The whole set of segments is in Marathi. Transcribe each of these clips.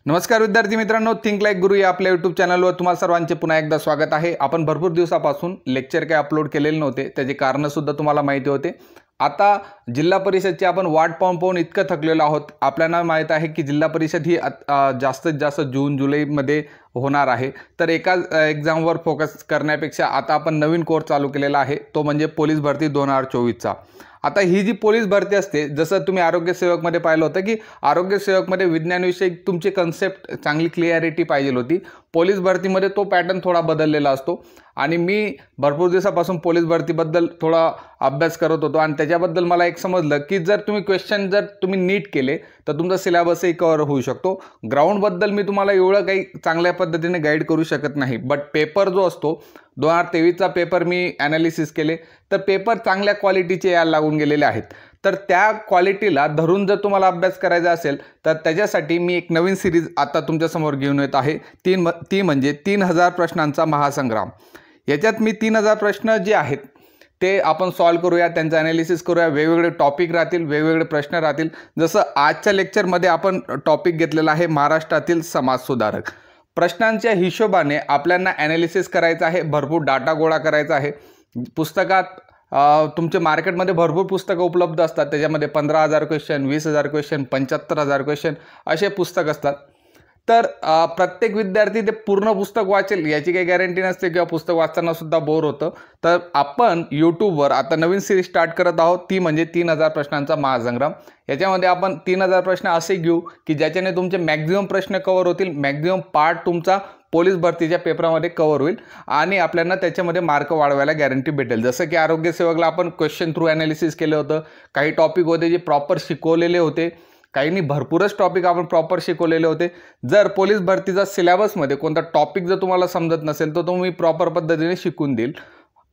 नमस्कार विद्यार्थी मित्रांनो, थिंक लाईक गुरु या आपल्या यूट्यूब चॅनलवर तुम्हाला सर्वांचे पुन्हा एकदा स्वागत आहे। आपण भरपूर दिवसापासून लेक्चर काही अपलोड केलेले नव्हते, त्याचे कारणंसुद्धा तुम्हाला माहिती होते। आता जिल्हा परिषदची आपण वाट पाहून इतकं थकलेलो आहोत। आपल्याला माहीत आहे की जिल्हा परिषद ही जास्तीत जास्त जून जुलैमध्ये होणार आहे, तर एका एक्झामवर फोकस करण्यापेक्षा आता आपण नवीन कोर्स चालू केलेला आहे, तो म्हणजे पोलीस भरती 2024चा। आता ही जी पोलीस भरती असते, जसं तुम्ही आरोग्य सेवकमध्ये पाहिलं होतं की आरोग्य सेवकमध्ये विज्ञानविषयी तुमची कन्सेप्ट चांगली क्लिअरिटी पाहिजे होती, पोलीस भरतीमध्ये तो पॅटर्न थोडा बदललेला असतो। आणि मी भरपूर दिवसापासून पोलीस भरतीबद्दल थोडा अभ्यास करत होतो आणि त्याच्याबद्दल मला एक समजलं की जर तुम्ही क्वेश्चन नीट केले तर तुमचा सिलेबसही कव्हर होऊ शकतो। ग्राउंडबद्दल मी तुम्हाला एवढं काही चांगल्या पद्धतीने गाईड करू शकत नाही, बट पेपर जो असतो 2023चा पेपर मी ॲनालिसिस केले तर पेपर चांगल्या क्वालिटीचे यायला लागून गेलेले आहेत। तर त्या क्वालिटीला धरून जर तुम्हाला अभ्यास करायचा असेल तर त्याच्यासाठी मी एक नवीन सिरीज आता तुमच्यासमोर घेऊन येत आहे, ती म्हणजे 3000 प्रश्नांचा महासंग्राम। याच्यात मी 3000 प्रश्न जे आहेत ते आपण सॉल्व करूया, त्यांचं ॲनालिसिस करूया, वेगवेगळे टॉपिक राहतील, वेगवेगळे प्रश्न राहतील। जसं आजच्या लेक्चरमध्ये आपण टॉपिक घेतलेला आहे महाराष्ट्रातील समाजसुधारक। प्रश्नांच्या हिशोबाने आपल्याला ॲनालिसिस करायचं आहे, भरपूर डाटा गोळा करायचा आहे। पुस्तकात तुमचे मार्केटमध्ये भरपूर पुस्तकं उपलब्ध असतात, त्याच्यामध्ये 15,000 क्वेश्चन, 20,000 क्वेश्चन, 75,000 क्वेश्चन असे पुस्तक असतात। तर प्रत्येक विद्यार्थी ते पूर्ण पुस्तक वाचेल याची काही गॅरंटी नसते किंवा पुस्तक वाचताना सुद्धा बोर होतं। तर आपण यूट्यूबवर आता नवीन सिरीज स्टार्ट करत आहोत, ती म्हणजे 3000 प्रश्नांचा महासंग्राम। याच्यामध्ये आपण 3000 प्रश्न असे घेऊ की ज्याच्याने तुमचे मॅक्झिमम प्रश्न कव्हर होतील, मॅक्झिमम पार्ट तुमचा पोलीस भरतीच्या पेपरामध्ये कव्हर होईल आणि आपल्याला त्याच्यामध्ये मार्क वाढवायला गॅरंटी भेटेल। जसं की आरोग्य सेवकला आपण क्वेश्चन थ्रू ॲनालिसिस केलं होतं, काही टॉपिक होते जे प्रॉपर शिकवलेले होते, काहींनी भरपूरच टॉपिक आपण प्रॉपर शिकवलेले होते। जर पोलीस भरतीचा सिलेबसमध्ये कोणता टॉपिक जर तुम्हाला समजत नसेल तर तो मी प्रॉपर पद्धतीने शिकवून देईल।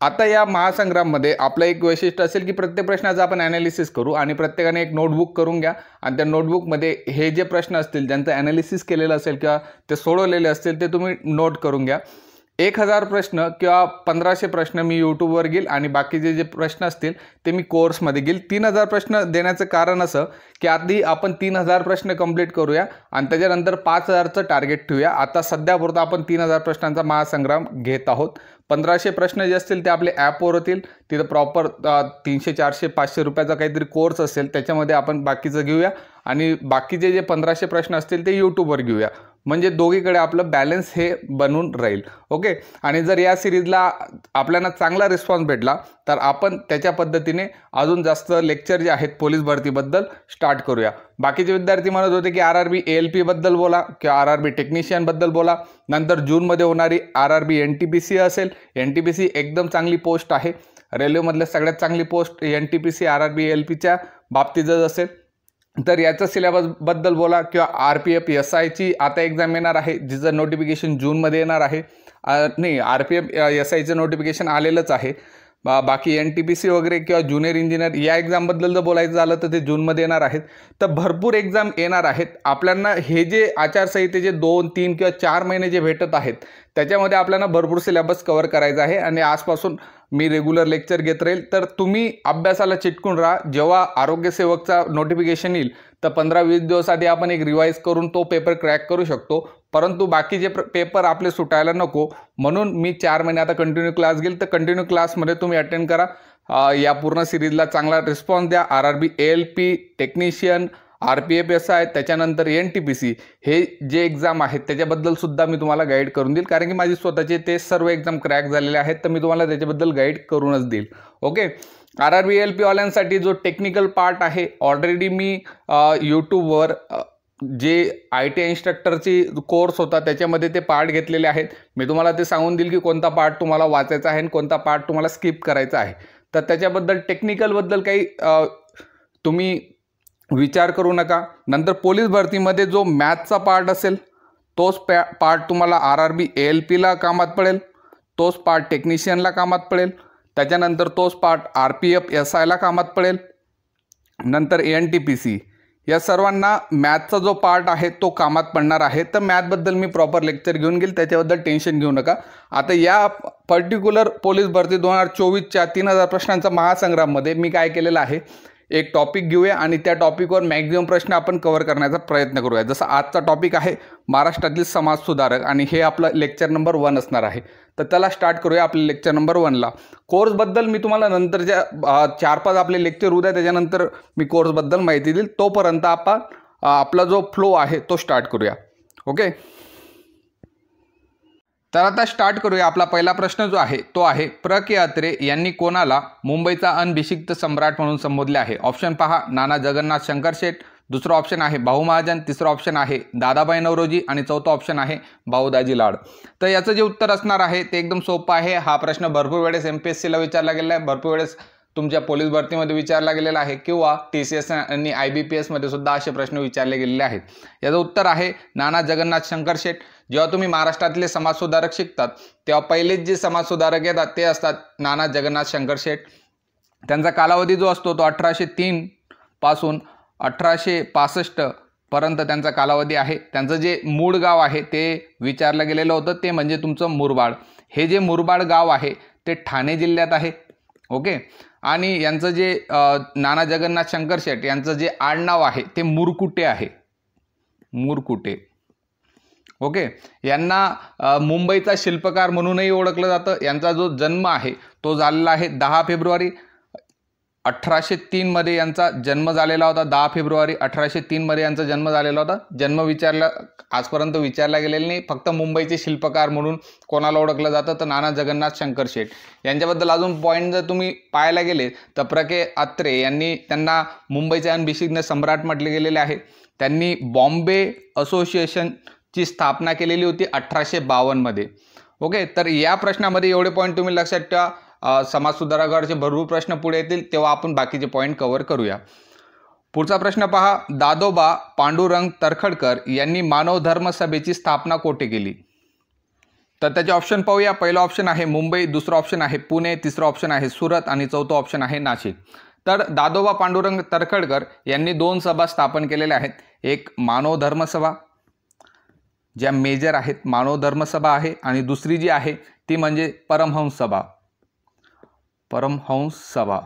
आता या महासंग्राममध्ये आपलं एक वैशिष्ट्य असेल की प्रत्येक प्रश्नाचं आपण ॲनालिसिस करू आणि प्रत्येकाने एक नोटबुक करून घ्या आणि त्या नोटबुकमध्ये हे जे प्रश्न असतील ज्यांचं ॲनालिसिस केलेलं असेल किंवा ते सोडवलेले असतील ते तुम्ही नोट करून घ्या। 1000 प्रश्न किंवा 1500 प्रश्न मी यूट्यूबवर घेईल आणि बाकीचे जे प्रश्न असतील ते मी कोर्समध्ये घेईल। 3000 प्रश्न देण्याचं कारण असं की आधी आपण 3000 प्रश्न कंप्लीट करूया आणि त्याच्यानंतर 5000चं टार्गेट ठेवूया। आता सध्यापुरता आपण 3000 प्रश्नांचा महासंग्राम घेत आहोत। 1500 प्रश्न जे असतील ते आपले ॲपवर होतील, तिथं प्रॉपर 300 400 500 रुपयाचा काहीतरी कोर्स असेल त्याच्यामध्ये आपण बाकीचं घेऊया आणि बाकीचे जे 1500 प्रश्न असतील ते यूट्यूबवर घेऊया, म्हणजे दोघीकडे आपलं बॅलन्स हे बनून राहील। ओके, आणि जर या सिरीजला आपल्याला चांगला रिस्पॉन्स भेटला तर आपण त्याच्या पद्धतीने अजून जास्त लेक्चर जे आहेत पोलीस भरतीबद्दल स्टार्ट करूया। बाकीचे विद्यार्थी म्हणत होते की RRB ALP बद्दल बोला किंवा RRB टेक्निशियनबद्दल बोला, नंतर जूनमध्ये होणारी RRB NTPC असेल, NTPC एकदम चांगली पोस्ट आहे, रेल्वेमधल्या सगळ्यात चांगली पोस्ट NTPC RRB ALPच्या बाबतीतच असेल। तर याचा सिलेबसबद्दल बोला किंवा RPF SIची आता एक्झाम येणार आहे जिचं नोटिफिकेशन जूनमध्ये येणार आहे, नाही RPF SIचं नोटिफिकेशन आलेलंच आहे। बाकी NTPC वगैरे किंवा ज्युनियर इंजिनियर या एक्झामबद्दल जर बोलायचं झालं तर ते जूनमध्ये येणार आहेत। तर भरपूर एक्झाम येणार आहेत। आपल्याला हे जे आचारसंहितेचे 2 3 किंवा 4 महिने जे भेटत आहेत त्याच्यामध्ये आपल्याला भरपूर सिलेबस कव्हर करायचा आहे आणि आजपासून मी रेग्युलर लेक्चर घेत राहील। तर तुम्ही अभ्यासाला चिटकून राहा, जेव्हा आरोग्य सेवकचा नोटिफिकेशन येईल तर 15-20 दिवस आधी आपण एक रिवाईज करून तो पेपर क्रॅक करू शकतो, परंतु बाकीचे पेपर आपले सुटायला नको म्हणून मी 4 महिने आता कंटिन्यू क्लास घेईल। तर कंटिन्यू क्लासमध्ये तुम्ही अटेंड करा, या पूर्ण सिरीजला चांगला रिस्पॉन्स द्या। RRB ALP technician, RPF SI, त्याच्यानंतर NTPC हे जे एक्झाम आहेत त्याच्याबद्दल सुद्धा मी तुम्हाला गाईड करून देईल, कारण की माझी स्वतःचे ते सर्व एक्झाम क्रॅक झालेले आहेत, तर मी तुम्हाला त्याच्याबद्दल गाईड करूनच देईल। ओके, RRB ALP वाल्यांसाठी जो टेक्निकल पार्ट आहे ऑलरेडी मी यूट्यूबवर जे ITI इन्स्ट्रक्टरची कोर्स होता त्याच्यामध्ये ते पार्ट घेतलेले आहेत। मी तुम्हाला ते सांगून देईल की कोणता पार्ट तुम्हाला वाचायचा आहे आणि कोणता पार्ट तुम्हाला स्किप करायचा आहे। तर त्याच्याबद्दल टेक्निकलबद्दल काही तुम्ही विचार करू नका। नंतर पोलीस भरतीमध्ये जो मॅथचा पार्ट असेल तोच पार्ट तुम्हाला RRB ALPला कामात पडेल, तोच पार्ट टेक्निशियनला कामात पडेल, त्याच्यानंतर तोच पार्ट RPF SIला कामात पडेल, नंतर NTPC या सर्वांना मॅथचा जो पार्ट आहे तो कामात पडणार आहे। तर मॅथबद्दल मी प्रॉपर लेक्चर घेऊन घेईल, त्याच्याबद्दल टेन्शन घेऊ नका। आता या पर्टिक्युलर पोलीस भरती 2024च्या 3000 प्रश्नांचा महासंग्राममध्ये मी काय केलेलं आहे एक टॉपिक घेऊया आणि त्या टॉपिकवर मॅक्झिमम प्रश्न आपण कव्हर करण्याचा प्रयत्न करूया. जसं आजचा टॉपिक आहे महाराष्ट्रातील समाजसुधारक आणि हे आपलं लेक्चर नंबर 1 असणार आहे. तर त्याला स्टार्ट करूया आपल्या लेक्चर नंबर 1ला. कोर्सबद्दल मी तुम्हाला नंतरच्या 4-5 आपले लेक्चर उद्या त्याच्यानंतर मी कोर्सबद्दल माहिती देईल. तोपर्यंत आपण आपला जो फ्लो आहे तो स्टार्ट करूया. ओके, तर आता स्टार्ट करूया. आपला पहिला प्रश्न जो आहे तो आहे प्र के अत्रे यांनी कोणाला मुंबईचा अनभिषिक्त सम्राट म्हणून संबोधले आहे. ऑप्शन पहा, नाना जगन्नाथ शंकर शेठ, दुसरा ऑप्शन आहे भाऊ महाजन, तिसरा ऑप्शन आहे दादाबाई नवरोजी आणि चौथा ऑप्शन आहे भाऊ दाजी लाड. तर याचं जे उत्तर असणार आहे ते एकदम सोपं आहे. हा प्रश्न भरपूर वेळेस MPSCला विचारला गेला आहे, भरपूर वेळेस तुमच्या पोलीस भरतीमध्ये विचारला गेलेला आहे किंवा TCS आणि IBPS मध्ये सुद्धा असे प्रश्न विचारले गेलेले आहेत. याचं उत्तर आहे नाना जगन्नाथ शंकर शेठ. जेव्हा तुम्ही महाराष्ट्रातले समाजसुधारक शिकतात तेव्हा पहिलेच जे समाजसुधारक येतात ते असतात नाना जगन्नाथ शंकर शेठ. त्यांचा कालावधी जो असतो तो 1803 पासून 1865 पर्यंत त्यांचा कालावधी आहे. त्यांचं जे मूळ गाव आहे ते विचारलं गेलेलं होतं, ते म्हणजे तुमचं मुरबाड. हे जे मुरबाड गाव आहे ते ठाणे जिल्ह्यात आहे. ओके, आणि यांचं जे नाना जगन्नाथ शंकर शेठ यांचं जे आडनाव आहे ते मुरकुटे आहे, मुरकुटे. ओके, यांना मुंबईचा शिल्पकार म्हणूनही ओळखलं जातं. यांचा जो जन्म आहे तो झालेला आहे 10 फेब्रुवारी 1803 मध्ये यांचा जन्म झालेला होता. 10 फेब्रुवारी 1803 मध्ये यांचा जन्म झालेला होता. जन्म आजपर्यंत विचारला गेलेला नाही. फक्त मुंबईचे शिल्पकार म्हणून कोणाला ओळखलं जातं तर नाना जगन्नाथ शंकर शेठ. यांच्याबद्दल अजून पॉईंट जर तुम्ही पाहायला गेले तर प्र के अत्रे यांनी त्यांना मुंबईचे अनभिषिक्त सम्राट म्हटले गेलेले आहे. त्यांनी बॉम्बे असोसिएशनची स्थापना केलेली होती 1852 मध्ये. ओके, तर या प्रश्नामध्ये एवढे पॉईंट तुम्ही लक्षात ठेवा. समाजसुधारकाचे भरपूर प्रश्न पुढे येतील तेव्हा आपण बाकीचे पॉईंट कव्हर करूया. पुढचा प्रश्न पहा, दादोबा पांडुरंग तरखडकर यांनी मानव धर्म सभेची स्थापना कोठे केली. तर त्याचे ऑप्शन पाहूया. पहिला ऑप्शन आहे मुंबई, दुसरा ऑप्शन आहे पुणे, तिसरा ऑप्शन आहे सुरत आणि चौथा ऑप्शन आहे नाशिक. तर दादोबा पांडुरंग तरखडकर यांनी 2 सभा स्थापन केलेल्या आहेत. एक मानव धर्म सभा ज्या मेजर आहेत, मानव धर्म सभा आहे, आणि दुसरी जी आहे ती म्हणजे परमहंस सभा. परमहंस सभा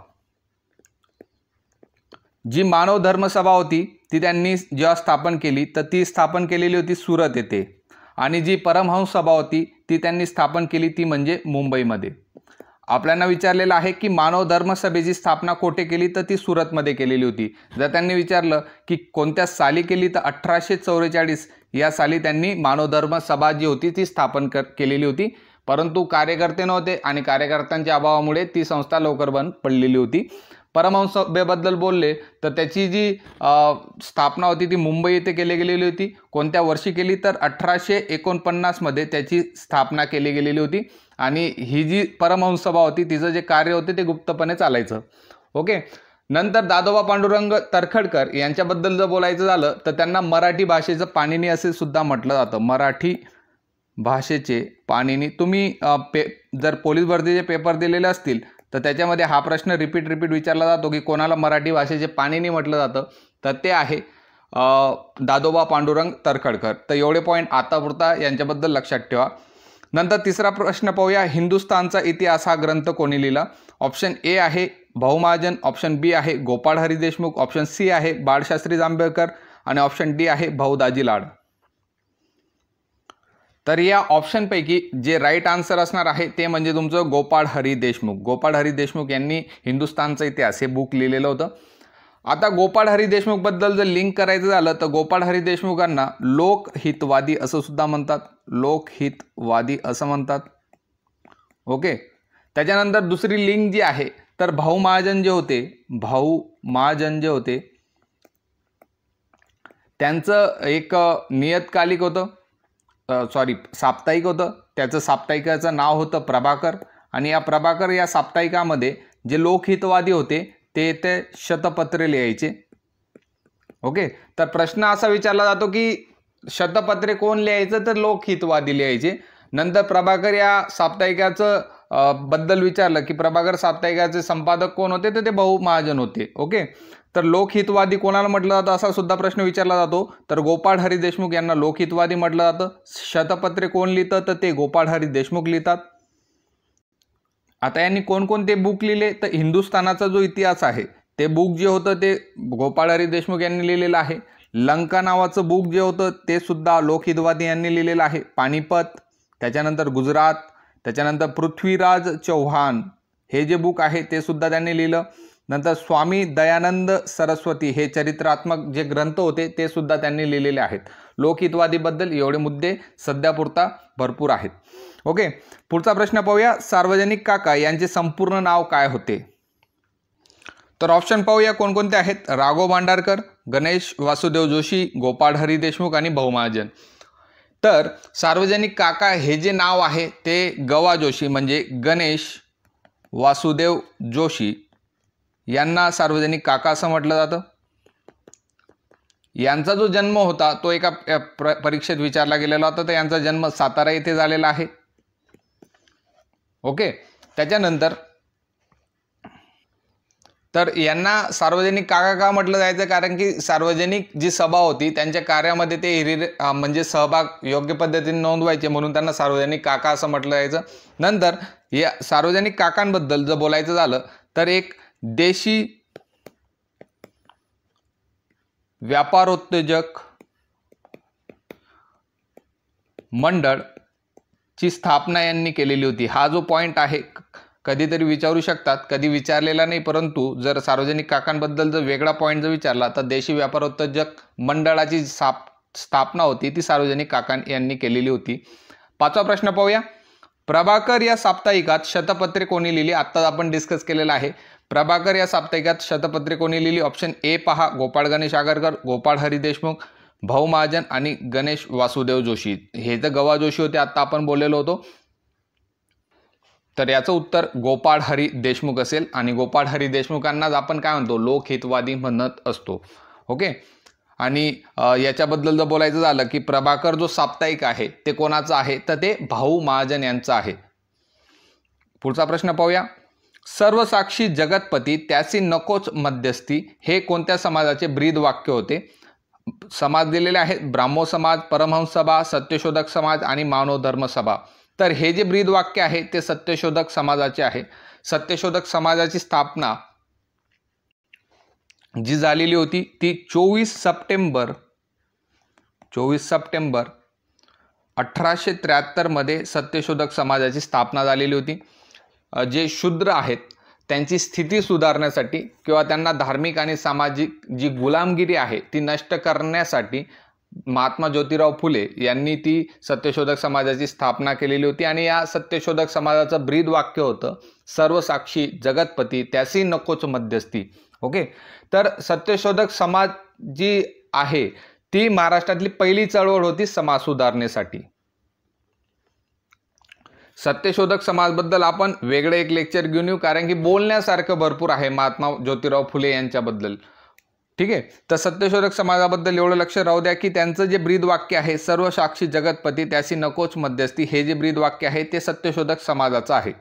जी मानव धर्म सभा होती ती त्यांनी जेव्हा स्थापन केली तर ती स्थापन केलेली होती सुरत येथे, आणि जी परमहंस सभा होती ती त्यांनी स्थापन केली ती म्हणजे मुंबईमध्ये. आपल्याला विचारलेलं आहे की मानव धर्म सभेची स्थापना कोठे केली तर ती सुरतमध्ये केलेली होती. जर त्यांनी विचारलं की कोणत्या साली केली तर 1844 या साली त्यांनी मानव धर्म सभा जी होती ती स्थापन केलेली होती. परंतु कार्यकर्ते नव्हते आणि कार्यकर्त्यांच्या अभावामुळे ती संस्था लवकर बंद पडलेली होती. परमहंस सभेबद्दल बोलले तर त्याची जी स्थापना होती ती मुंबई येथे केली गेलेली होती. कोणत्या वर्षी केली तर 1849 मध्ये त्याची स्थापना केली गेलेली होती. आणि ही जी परमहंस सभा होती तिचं जे कार्य होते ते गुप्तपणे चालायचं. ओके, नंतर दादोबा पांडुरंग तरखडकर यांच्याबद्दल जर बोलायचं झालं तर त्यांना मराठी भाषेचं पाणिनी असे सुद्धा म्हटलं जातं. मराठी भाषेचे पाणिनी. तुम्ही जर पोलीस भरतीचे पेपर दिलेले असतील तर त्याच्यामध्ये हा प्रश्न रिपीट विचारला जातो की कोणाला मराठी भाषेचे पाणिनी म्हटलं जातं, तर ते आहे दादोबा पांडुरंग तरखडकर. तर एवढे पॉईंट आतापुरता यांच्याबद्दल लक्षात ठेवा. नंतर तिसरा प्रश्न पाहूया, हिंदुस्थानचा इतिहास हा ग्रंथ कोणी लिहिला. ऑप्शन ए आहे भाऊ महाजन, ऑप्शन बी आहे गोपाळ हरी देशमुख, ऑप्शन सी आहे बाळशास्त्री जांभेकर आणि ऑप्शन डी आहे भाऊ दाजी लाड. तर या ऑप्शनपैकी जे राईट आन्सर असणार आहे ते म्हणजे तुमचं गोपाळ हरी देशमुख. गोपाळ हरी देशमुख यांनी हिंदुस्थानचा इतिहास हे बुक लिहिलेलं होतं. आता गोपाळ हरी देशमुखबद्दल जर लिंक करायचं झालं तर गोपाळ हरी देशमुखांना लोकहितवादी असं सुद्धा म्हणतात. लोकहितवादी असं म्हणतात. ओके, त्याच्यानंतर दुसरी लिंक जी आहे तर भाऊ महाजन जे होते त्यांचं एक नियतकालिक होतं, साप्ताहिक होतं. त्याचं साप्ताहिकाचं नाव होतं प्रभाकर, आणि या प्रभाकर या साप्ताहिकामध्ये जे लोकहितवादी होते ते शतपत्रे लिहायचे. ओके, तर प्रश्न असा विचारला जातो की शतपत्रे कोण लिहायचं तर लोकहितवादी लिहायचे. नंतर प्रभाकर या साप्ताहिकाचं बद्दल विचारलं की प्रभाकर साप्ताहिकाचे संपादक कोण होते तर ते भाऊ महाजन होते. ओके, तर लोकहितवादी कोणाला म्हटलं जातं असा सुद्धा प्रश्न विचारला जातो. तर गोपाळ हरी देशमुख यांना लोकहितवादी म्हटलं जातं. शतपत्रे कोण लिहितं तर ते गोपाळ हरी देशमुख लिहितात. आता यांनी कोणकोणते बुक लिहिले तर हिंदुस्थानाचा जो इतिहास आहे ते बुक जे होतं ते गोपाळ हरी देशमुख यांनी लिहिलेलं आहे. लंका नावाचं बुक जे होतं ते सुद्धा लोकहितवादी यांनी लिहिलेलं आहे. पानिपत, त्याच्यानंतर गुजरात, त्याच्यानंतर पृथ्वीराज चौहान हे जे बुक आहे ते सुद्धा त्यांनी लिहिलं. नंतर स्वामी दयानंद सरस्वती हे चरित्रात्मक जे ग्रंथ होते ते सुद्धा त्यांनी लिहिलेले आहेत. लोकहितवादीबद्दल एवढे मुद्दे सध्यापुरता भरपूर आहेत. ओके, पुढचा प्रश्न पाहूया. सार्वजनिक काका यांचे संपूर्ण नाव काय होते? तर ऑप्शन पाहूया कोणकोणते आहेत. राघव भांडारकर, गणेश वासुदेव जोशी, गोपाळ हरी देशमुख आणि भाऊ महाजन. तर सार्वजनिक काका हे जे नाव आहे ते गवा जोशी म्हणजे गणेश वासुदेव जोशी यांना सार्वजनिक काका असं म्हटलं जातं. यांचा जो जन्म होता तो एका परीक्षेत विचारला गेलेला होता. तर यांचा जन्म सातारा येथे झालेला आहे. ओके, त्याच्यानंतर तर यांना सार्वजनिक काका का म्हटलं जायचं? कारण की सार्वजनिक जी सभा होती त्यांच्या कार्यामध्ये ते म्हणजे सहभाग योग्य पद्धतीने नोंदवायचे, म्हणून त्यांना सार्वजनिक काका असं म्हटलं जायचं. नंतर या सार्वजनिक काकांबद्दल जर बोलायचं झालं तर एक देशी व्यापारोत्तेजक मंडळ ची स्थापना यांनी केलेली होती. हा जो पॉइंट आहे कधीतरी विचारू शकतात, कधी विचारलेला नाही, परंतु जर सार्वजनिक काकांबद्दल जर वेगळा पॉइंट जर विचारला तर देशी व्यापारोत्तेजक मंडळाची स्थापना होती ती सार्वजनिक काका यांनी केलेली होती. पाचवा प्रश्न पाहूया. प्रभाकर या साप्ताहिकात शतपत्रे कोणी लिहिली? आत्ताच आपण डिस्कस केलेला आहे. प्रभाकर या साप्ताहिकात शतपत्रे कोणी लिहिली? ऑप्शन ए पहा, गोपाळ गणेश आगरकर, गोपाळ हरी देशमुख, भाऊ महाजन आणि गणेश वासुदेव जोशी. हे तर गवा जोशी होते, आता आपण बोललेलो होतो. तर याचं उत्तर गोपाळ हरी देशमुख असेल आणि गोपाळ हरी देशमुखांनाच आपण काय म्हणतो? लोकहितवादी म्हणत असतो. ओके, आणि याच्याबद्दल जर बोलायचं झालं की प्रभाकर जो साप्ताहिक आहे ते कोणाचं आहे? तर ते भाऊ महाजन यांचं आहे. पुढचा प्रश्न पाहूया. सर्वसाक्षी जगतपती त्याची नकोच मध्यस्थी हे कोणत्या समाजाचे ब्रीद वाक्य होते? समाज दिलेले आहेत ब्राह्मो समाज, परमहंस सभा, सत्यशोधक समाज आणि मानव धर्म सभा. तर हे जे ब्रीद वाक्य आहे ते सत्यशोधक समाजाचे आहे. सत्यशोधक समाजाची स्थापना जी झालेली होती ती 24 सप्टेंबर 1873 मध्ये सत्यशोधक समाजाची स्थापना झालेली होती. जे शूद्र आहेत त्यांची स्थिती सुधारण्यासाठी किंवा त्यांना धार्मिक आणि सामाजिक जी गुलामगिरी आहे ती नष्ट करण्यासाठी महात्मा ज्योतिराव फुले यांनी ती सत्यशोधक समाजाची स्थापना केलेली होती. आणि या सत्यशोधक समाजाचं ब्रीद वाक्य होतं सर्वसाक्षी जगतपती त्यासी नकोच मध्यस्थी. ओके, तर सत्यशोधक समाज जी आहे ती महाराष्ट्रातली पहिली चळवळ होती समाज सुधारणेसाठी. सत्यशोधक समाजबद्दल आपण वेगळे एक लेक्चर घेऊन येऊ, कारण की बोलण्यासारखं भरपूर आहे महात्मा ज्योतिराव फुले यांच्याबद्दल. ठीक आहे, तर सत्यशोधक समाजाबद्दल एवढं लक्ष राहू द्या की त्यांचं जे ब्रीद वाक्य आहे सर्वसाक्षी जगतपती त्याची नकोच मध्यस्थी हे जे ब्रीद वाक्य आहे ते सत्यशोधक समाजाचं आहे.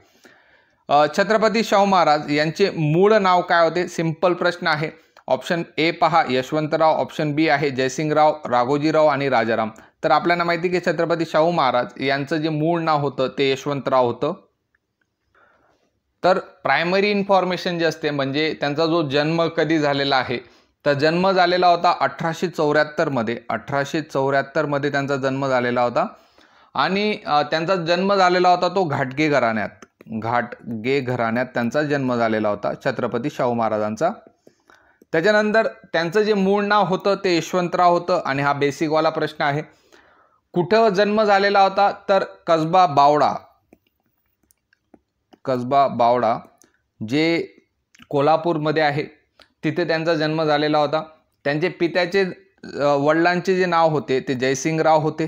छत्रपती शाहू महाराज यांचे मूळ नाव काय होते? सिंपल प्रश्न आहे. ऑप्शन ए पहा यशवंतराव, ऑप्शन बी आहे जयसिंगराव, राघोजीराव आणि राजाराम. तर आपल्याला माहिती की छत्रपती शाहू महाराज यांचं जे मूळ नाव होतं ते यशवंतराव होतं. तर प्रायमरी इन्फॉर्मेशन जे असते म्हणजे त्यांचा जो जन्म कधी झालेला आहे तर जन्म झालेला होता 1874 मध्ये. 1874 मध्ये त्यांचा जन्म झालेला होता आणि त्यांचा जन्म झालेला होता तो घाटगे घराण्यात त्यांचा जन्म झालेला होता छत्रपती शाहू महाराजांचा. त्याच्यानंतर त्यांचं जे मूळ नाव होतं ते यशवंतराव होतं. आणि हा बेसिकवाला प्रश्न आहे. कुठं जन्म झालेला होता? तर कसबा बावडा जे कोल्हापूरमध्ये आहे तिथे त्यांचा जन्म झालेला होता. त्यांचे पित्याचे वडिलांचे जे नाव होते ते जयसिंगराव होते.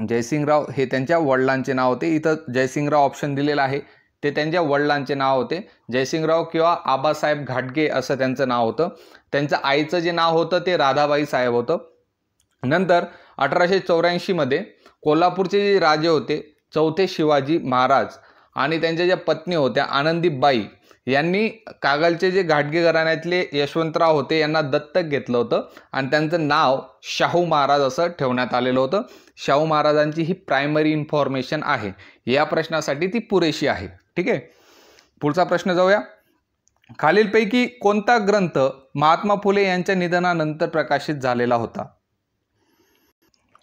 जयसिंगराव हे त्यांच्या वडिलांचे नाव होते. इथं जयसिंगराव ऑप्शन दिलेला आहे, ते त्यांच्या वडिलांचे नाव होते. जयसिंगराव किंवा आबासाहेब घाटगे असं त्यांचं नाव होतं. त्यांचं आईचं जे नाव होतं ते राधाबाई साहेब होतं. नंतर 1884 मध्ये कोल्हापूरचे जे राजे होते चौथे शिवाजी महाराज आणि त्यांच्या ज्या पत्नी होत्या आनंदीबाई यांनी कागलचे जे घाटगे घराण्यातले यशवंतराव होते यांना दत्तक घेतलं होतं आणि त्यांचं नाव शाहू महाराज असं ठेवण्यात आलेलं होतं. शाहू महाराजांची ही प्रायमरी इन्फॉर्मेशन आहे. या प्रश्नासाठी ती पुरेशी आहे. ठीक आहे, पुढचा प्रश्न जाऊया. खालीलपैकी कोणता ग्रंथ महात्मा फुले यांच्या निधनानंतर प्रकाशित झालेला होता?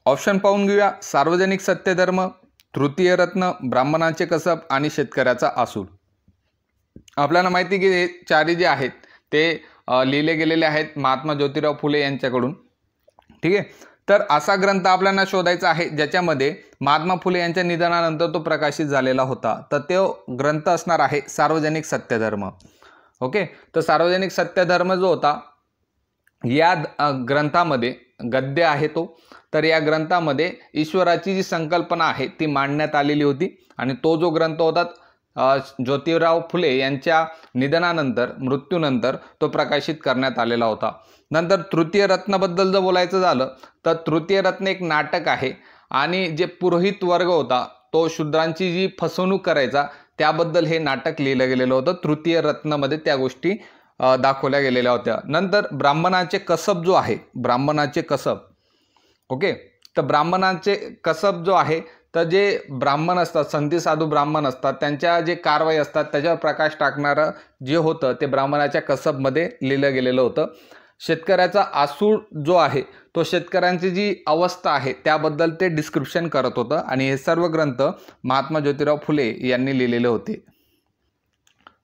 ऑप्शन पाहून घेऊया. सार्वजनिक सत्यधर्म, तृतीय रत्न, ब्राह्मणाचे कसब आणि शेतकऱ्याचा आसूड. आपल्याला माहिती की हे चारही जे आहेत ते लिहिले गेलेले आहेत महात्मा ज्योतिराव फुले यांच्याकडून. ठीक आहे. तर असा ग्रंथ आपल्याला शोधायचा आहे ज्याच्यामध्ये महात्मा फुले यांच्या निधनानंतर तो प्रकाशित झालेला होता. तर तो ग्रंथ असणार आहे सार्वजनिक सत्यधर्म. ओके. तर सार्वजनिक सत्यधर्म जो होता या ग्रंथामध्ये गद्य आहे तो. तर या ग्रंथामध्ये ईश्वराची जी संकल्पना आहे ती मांडण्यात आलेली होती आणि तो जो ग्रंथ होता ज्योतिराव फुले यांच्या निधनानंतर मृत्यूनंतर तो प्रकाशित करण्यात आलेला होता. नंतर तृतीय रत्नाबद्दल जर बोलायचं झालं तर तृतीय रत्न एक नाटक आहे आणि जे पुरोहित वर्ग होता तो शूद्रांची जी फसवणूक करायचा त्याबद्दल हे नाटक लिहिलं गेलेलं होतं. तृतीय रत्नामध्ये त्या गोष्टी दाखवल्या गेलेल्या होत्या. नंतर ब्राह्मणाचे कसब जो आहे, ब्राह्मणाचे कसब. ओके. तर ब्राह्मणाचे कसब जो आहे तर जे ब्राह्मण असतात, संधी साधू ब्राह्मण असतात, त्यांच्या जे कारवाई असतात त्याच्यावर प्रकाश टाकणारं जे होतं ते ब्राह्मणाच्या कसबमध्ये लिहिलं गेलेलं होतं. शेतकऱ्याचा आसूड जो आहे तो शेतकऱ्यांची जी अवस्था आहे त्याबद्दल ते डिस्क्रिप्शन करत होतं आणि हे सर्व ग्रंथ महात्मा ज्योतिराव फुले यांनी लिहिलेले होते.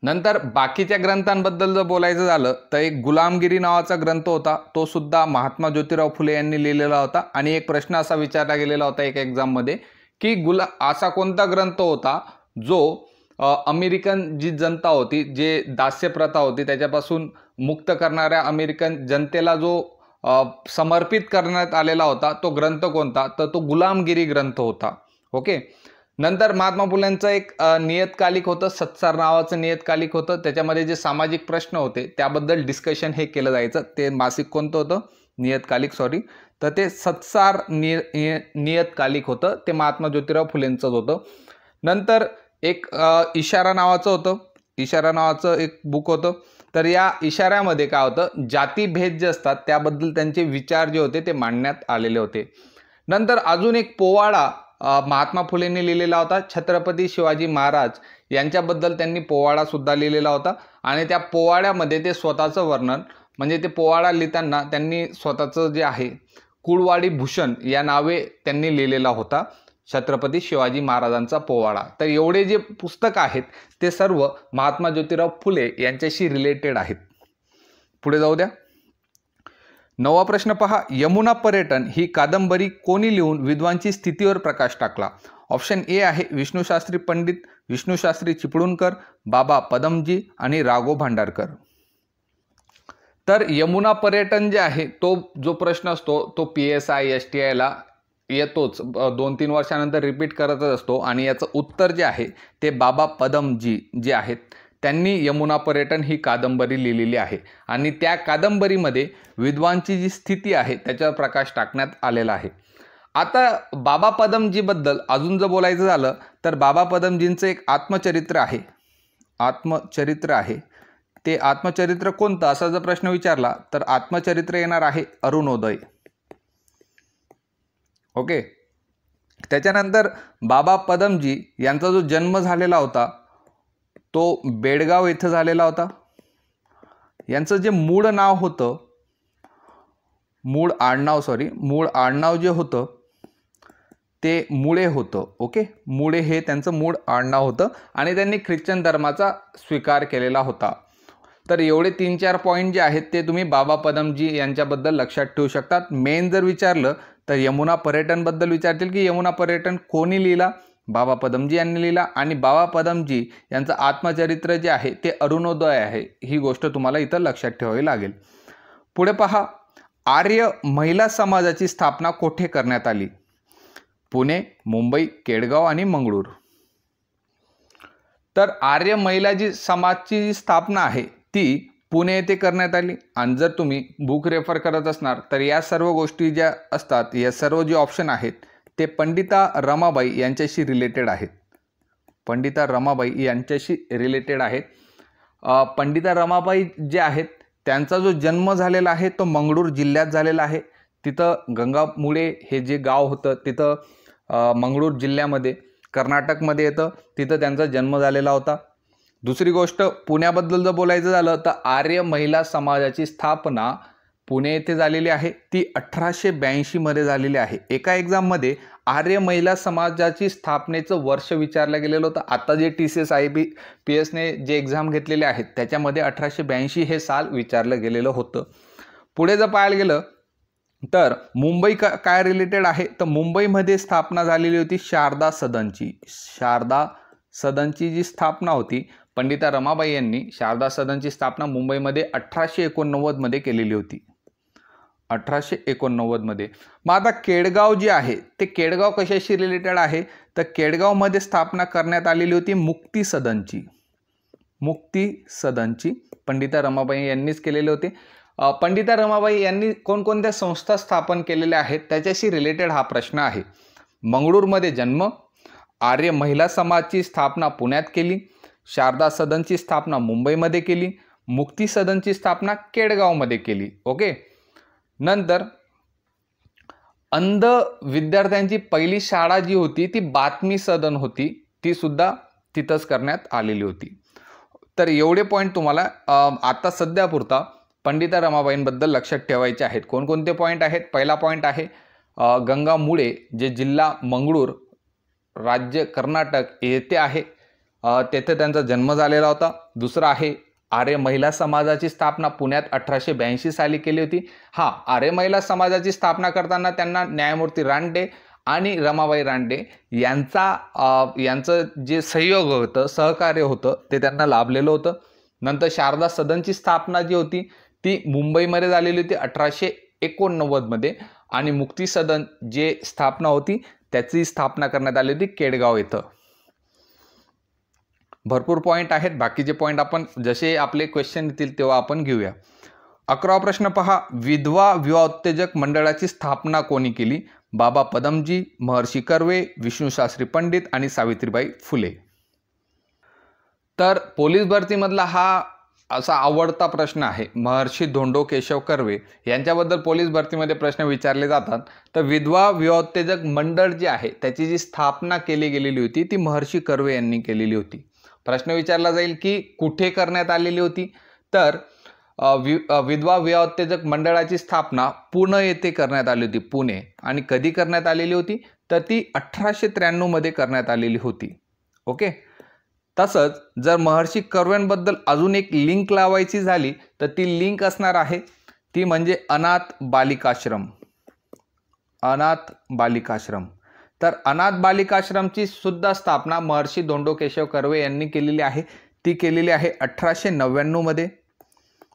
नंतर बाकीच्या ग्रंथांबद्दल जर बोलायचं झालं तर एक गुलामगिरी नावाचा ग्रंथ होता, तो सुद्धा महात्मा ज्योतिराव फुले यांनी लिहिलेला होता. आणि एक प्रश्न असा विचारला गेलेला होता एक एक्झाममध्ये की असा कोणता ग्रंथ होता जो अमेरिकन जी जनता होती, जे दास्य प्रथा होती त्याच्यापासून मुक्त करणाऱ्या अमेरिकन जनतेला जो समर्पित करण्यात आलेला होता तो ग्रंथ कोणता? तर तो गुलामगिरी ग्रंथ होता. ओके. नंतर महात्मा फुलेंचं एक नियतकालिक होतं, सत्सार नावाचं नियतकालिक होतं. त्याच्यामध्ये जे सामाजिक प्रश्न होते त्याबद्दल डिस्कशन हे केलं जायचं. ते मासिक कोणतं होतं? नियतकालिक, सॉरी. तर ते सत्सार नियतकालिक होतं, ते महात्मा ज्योतिराव फुलेंचंच होतं. नंतर एक इशारा नावाचं होतं, इशारा नावाचं एक बुक होतं. तर या इशाऱ्यामध्ये काय होतं, जातीभेद जे असतात त्याबद्दल त्यांचे विचार जे होते ते मांडण्यात आलेले होते. नंतर अजून एक पोवाडा महात्मा फुलेंनी लिहिलेला होता, छत्रपती शिवाजी महाराज यांच्याबद्दल त्यांनी पोवाडा सुद्धा लिहिलेला होता. आणि त्या पोवाड्यामध्ये ते स्वतःचं वर्णन, म्हणजे ते पोवाडा लिहिताना त्यांनी स्वतःचं जे आहे कुळवाडी भूषण या नावे त्यांनी लिहिलेला होता, छत्रपती शिवाजी महाराजांचा पोवाडा. तर एवढे जे पुस्तक आहेत ते सर्व महात्मा ज्योतिराव फुले यांच्याशी रिलेटेड आहेत. पुढे जाऊ द्या. 9वा प्रश्न पहा. यमुना पर्यटन ही कादंबरी कोणी लिहून विद्वांची स्थितीवर प्रकाश टाकला? ऑप्शन ए आहे विष्णुशास्त्री पंडित, विष्णुशास्त्री चिपळूणकर, बाबा पदमजी आणि राघव भांडारकर. तर यमुना पर्यटन जे आहे तो जो प्रश्न असतो तो PSI STI ला येतोच, 2-3 वर्षानंतर रिपीट करतच असतो. आणि याचं उत्तर जे आहे ते बाबा पदमजी जे आहेत त्यांनी यमुना पर्यटन ही कादंबरी लिहिलेली आहे. आणि त्या कादंबरीमध्ये विद्वांची जी स्थिती आहे त्याच्यावर प्रकाश टाकण्यात आलेला आहे. आता बाबा पदमजीबद्दल अजून जर बोलायचं झालं तर बाबा पदमजींचं एक आत्मचरित्र आहे, आत्मचरित्र आहे. ते आत्मचरित्र कोणतं असा जर प्रश्न विचारला तर आत्मचरित्र येणार आहे अरुणोदय. ओके. त्याच्यानंतर बाबा पदमजी यांचा जो जन्म झालेला होता तो बेडगाव येथे झालेला होता. यांचं जे मूळ नाव होतं, मूळ आडनाव जे होतं ते मुळे होतं. ओके. मुळे हे त्यांचं मूळ आडनाव होतं आणि त्यांनी ख्रिश्चन धर्माचा स्वीकार केलेला होता. तर एवढे 3-4 पॉईंट जे आहेत ते तुम्ही बाबा पदमजी यांच्याबद्दल लक्षात ठेवू शकतात. मेन जर विचारलं तर यमुना पर्यटनबद्दल विचारतील की यमुना पर्यटन कोणी लिहिला? बाबा पदमजी यांनी लिहिला. आणि बाबा पदमजी यांचं आत्मचरित्र जे आहे ते अरुणोदय आहे. ही गोष्ट तुम्हाला इथं लक्षात ठेवावी लागेल. पुढे पहा. आर्य महिला समाजाची स्थापना कोठे करण्यात आली? पुणे, मुंबई, केडगाव आणि मंगळूर. तर आर्य महिला जी समाजची जी स्थापना आहे ती पुणे येथे करण्यात आली. आणि जर तुम्ही बुक रेफर करत असणार तर या सर्व गोष्टी ज्या असतात, या सर्व जे ऑप्शन आहेत ते पंडिता रमाबाई यांच्याशी रिलेटेड आहेत. पंडिता रमाबाई यांच्याशी रिलेटेड आहेत. पंडिता रमाबाई जे आहेत त्यांचा जो जन्म झालेला आहे तो मंगळूर जिल्ह्यात झालेला आहे. तिथं गंगामुळे हे जे गाव होतं तिथं मंगळूर जिल्ह्यामध्ये कर्नाटकमध्ये येतं, तिथं त्यांचा जन्म झालेला होता. दुसरी गोष्ट, पुण्याबद्दल जर बोलायचं झालं तर आर्य महिला समाजाची स्थापना पुणे येथे झालेली आहे, ती 1882 मध्ये झालेली आहे. एका एक्झाममध्ये आर्य महिला समाजाची स्थापनेचं वर्ष विचारलं गेलेलं होतं. आता जे TCS IBPS ने जे एक्झाम घेतलेले आहेत त्याच्यामध्ये 1882 हे साल विचारलं गेलेलं होतं. पुढे जर पाहायला गेलं तर मुंबई काय रिलेटेड आहे, तर मुंबईमध्ये स्थापना झालेली होती शारदा सदनची. शारदा सदनची जी स्थापना होती, पंडिता रमाबाई यांनी शारदा सदनची स्थापना मुंबईमध्ये 1889 मध्ये केलेली होती. 1889 मध्ये. मग आता केडगाव जे आहे ते केडगाव कशाशी रिलेटेड आहे, तर केडगावमध्ये स्थापना करण्यात आलेली होती मुक्ती सदनची. मुक्ती सदनची पंडिता रमाबाई यांनीच केलेले होते. पंडिता रमाबाई यांनी कोणकोणत्या संस्था स्थापन केलेल्या आहेत त्याच्याशी रिलेटेड हा प्रश्न आहे. मंगळूरमध्ये जन्म, आर्य महिला समाजची स्थापना पुण्यात केली, शारदा सदनची स्थापना मुंबईमध्ये केली, मुक्ती सदनची स्थापना केडगावमध्ये केली. ओके. नंतर अंध विद्यार्थ्यांची पहिली शाळा जी होती ती बातमी सदन होती, ती सुद्धा तिथंच करण्यात आलेली होती. तर एवढे पॉईंट तुम्हाला आता सध्यापुरता पंडिता रमाबाईंबद्दल लक्षात ठेवायचे आहेत. कोणकोणते पॉईंट आहेत? पहिला पॉईंट आहे गंगा मुळे, जे जिल्हा मंगळूर, राज्य कर्नाटक येथे आहे, तेथे त्यांचा जन्म झालेला होता. दुसरा आहे आर्य महिला समाजाची स्थापना पुण्यात 1882 साली केली होती. आर्य महिला समाजाची स्थापना करताना त्यांना न्यायमूर्ती रानडे आणि रमाबाई रानडे यांचं जे सहयोग होतं, सहकार्य होतं, ते त्यांना लाभलेलं होतं. नंतर शारदा सदनची स्थापना जी होती ती मुंबईमध्ये झालेली होती 1889 मध्ये, आणि मुक्ती सदन जे स्थापना होती त्याची स्थापना करण्यात आली होती केडगाव येथे. भरपूर पॉईंट आहेत. बाकीचे पॉईंट आपण जसे आपले क्वेश्चन येतील तेव्हा आपण घेऊया. 11वा प्रश्न पहा, विधवा विवाहोत्तेजक मंडळाची स्थापना कोणी केली? बाबा पदमजी, महर्षी कर्वे, विष्णुशास्त्री पंडित आणि सावित्रीबाई फुले. तर पोलीस भरतीमधला हा असा आवडता प्रश्न आहे. महर्षी धोंडो केशव कर्वे यांच्याबद्दल पोलीस भरतीमध्ये प्रश्न विचारले जातात. तर विधवा विवाहोत्तेजक मंडळ जे आहे त्याची जी स्थापना केली गेलेली होती ती महर्षी कर्वे यांनी केलेली होती. प्रश्न विचारला जाईल की कुठे करण्यात आलेली होती, तर विधवा विवाहोत्तेजक मंडळाची स्थापना पुणे येथे करण्यात आली होती. पुणे. आणि कधी करण्यात आलेली होती, तर ती 1893 मध्ये करण्यात आलेली होती. ओके. तसंच जर महर्षी कर्व्यांबद्दल अजून एक लिंक लावायची झाली तर ती लिंक असणार आहे, ती म्हणजे अनाथ बालिकाश्रम. अनाथ बालिकाश्रम. तर अनाथ बालिकाश्रमची सुद्धा स्थापना महर्षी धोंडो केशव कर्वे यांनी केलेली आहे. ती केलेली आहे 1899 मध्ये.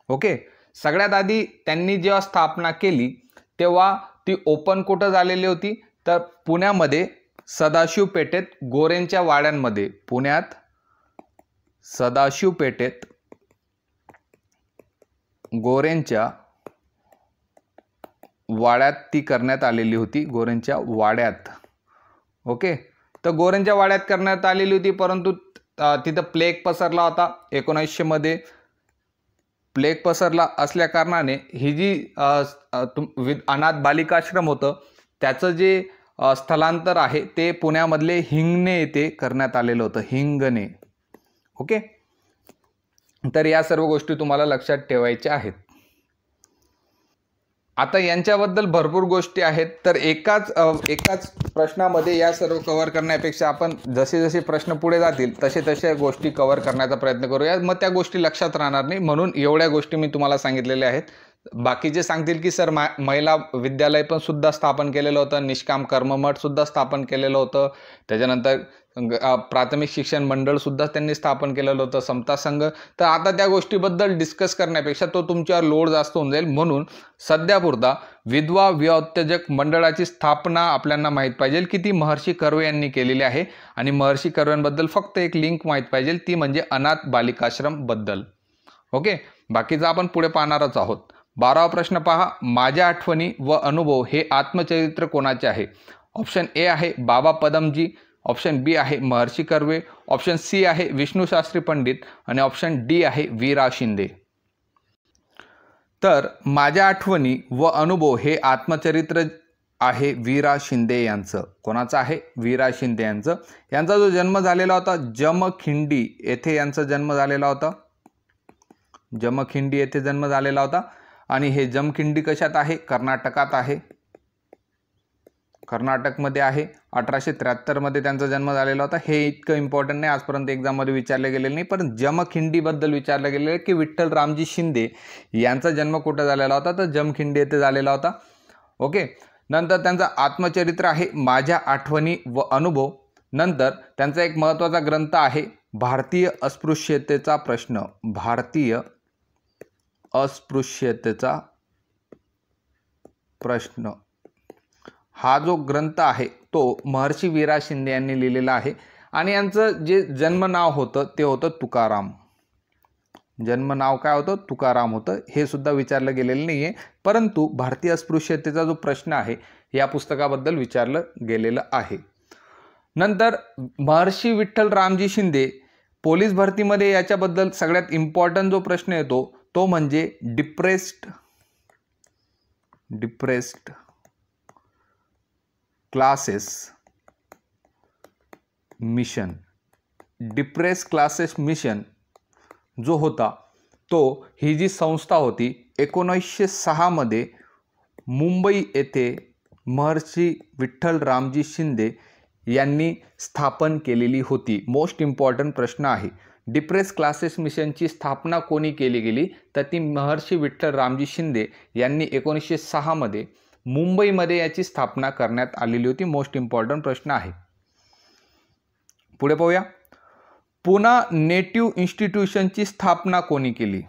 ओके. सगळ्यात आधी त्यांनी जेव्हा स्थापना केली तेव्हा ती ओपन कुठं झालेली होती, तर पुण्यामध्ये सदाशिव पेठेत गोरेंच्या वाड्यांमध्ये. पुण्यात सदाशिव पेठेत गोरेंच्या वाड्यात ती करण्यात आलेली होती. गोरेंच्या वाड्यात. ओके. तर गोरेंच्या वाड्यात करण्यात आलेली होती, परंतु तिथं प्लेग पसरला होता 1900 मध्ये. प्लेग पसरला असल्या कारणाने ही जी अनाथ बालिकाश्रम होतं त्याचं जे स्थलांतर आहे ते पुण्यामधले हिंगणे येथे करण्यात आलेलं होतं. हिंगणे. ओके. तर या सर्व गोष्टी तुम्हाला लक्षात ठेवायच्या आहेत. आता यांच्याबद्दल भरपूर गोष्टी आहेत, तर एकाच प्रश्नामध्ये या सर्व कव्हर करण्यापेक्षा आपण जसे जसे प्रश्न पुढे जातील तसे तसे गोष्टी कव्हर करण्याचा प्रयत्न करूया. मग त्या गोष्टी लक्षात राहणार नाही, म्हणून एवढ्या गोष्टी मी तुम्हाला सांगितलेल्या आहेत. बाकीचे सांगतील की सर महिला विद्यालय पण सुद्धा स्थापन केलेलं होतं, निष्काम कर्ममठ सुद्धा स्थापन केलेलं होतं, त्याच्यानंतर प्राथमिक शिक्षण मंडळ सुद्धा त्यांनी स्थापन केलेलं होतं, समता संघ. तर आता त्या गोष्टीबद्दल डिस्कस करण्यापेक्षा तो तुमच्यावर लोड जास्त होऊन जाईल, म्हणून सध्यापुरता विधवा विवाहोत्तेजक मंडळाची स्थापना आपल्याला माहीत पाहिजे की ती महर्षी कर्वे यांनी केलेली आहे, आणि महर्षी कर्व्यांबद्दल फक्त एक लिंक माहीत पाहिजे, ती म्हणजे अनाथ बालिकाश्रम बद्दल. ओके. बाकीचं आपण पुढे पाहणारच आहोत. 12वा प्रश्न पहा, माझ्या आठवणी व अनुभव हे आत्मचरित्र कोणाचे आहे? ऑप्शन ए आहे बाबा पदमजी, ऑप्शन बी आहे महर्षी कर्वे, ऑप्शन सी आहे विष्णुशास्त्री पंडित, आणि ऑप्शन डी आहे वीरा शिंदे. तर माझ्या आठवणी व अनुभव हे आत्मचरित्र आहे वि रा शिंदे यांचं. कोणाचं आहे? वि रा शिंदे यांचं. यांचा जो जन्म झालेला होता जमखिंडी येथे यांचा जन्म झालेला होता. जमखिंडी येथे जन्म झालेला होता. आणि हे जमखिंडी कशात आहे? कर्नाटकात आहे. कर्नाटकमध्ये आहे. 1873 मध्ये त्यांचा जन्म झालेला होता. हे इतकं इम्पॉर्टंट नाही, आजपर्यंत एक्झाममध्ये विचारले गेलेलं नाही, पण जमखिंडीबद्दल विचारलं गेलेलं की विठ्ठल रामजी शिंदे यांचा जन्म कुठं झालेला होता? तर जमखिंडी येथे झालेला होता. ओके. नंतर त्यांचं आत्मचरित्र आहे माझ्या आठवणी व अनुभव. नंतर त्यांचा एक महत्त्वाचा ग्रंथ आहे भारतीय अस्पृश्यतेचा प्रश्न. भारतीय अस्पृश्यतेचा प्रश्न हा जो ग्रंथ आहे तो महर्षी वि रा शिंदे यांनी लिहिलेला आहे. आणि यांचं जे जन्म नाव होतं ते होतं तुकाराम. जन्म नाव काय होतं? तुकाराम होतं. हे सुद्धा विचारलं गेलेलं नाही आहे, परंतु भारतीय अस्पृश्यतेचा जो प्रश्न आहे या पुस्तकाबद्दल विचारलं गेलेलं आहे. नंतर महर्षी विठ्ठल रामजी शिंदे पोलीस भरतीमध्ये याच्याबद्दल सगळ्यात इम्पॉर्टंट जो प्रश्न येतो तो म्हणजे depressed classes mission. Depress classes mission जो होता तो ही जी संस्था होती 1906 मध्ये मुंबई येथे महर्षी विठ्ठल रामजी शिंदे यांनी स्थापन केलेली होती. मोस्ट इम्पॉर्टंट प्रश्न आहे. डिप्रेस क्लासेस मिशनची स्थापना कोणी केली गेली? तर ती महर्षी विठ्ठल रामजी शिंदे यांनी 1906 मध्ये मुंबईमध्ये याची स्थापना करण्यात आलेली होती. मोस्ट इम्पॉर्टंट प्रश्न आहे. पुढे पाहूया. पुणा नेटिव्ह इन्स्टिट्यूशनची स्थापना कोणी केली?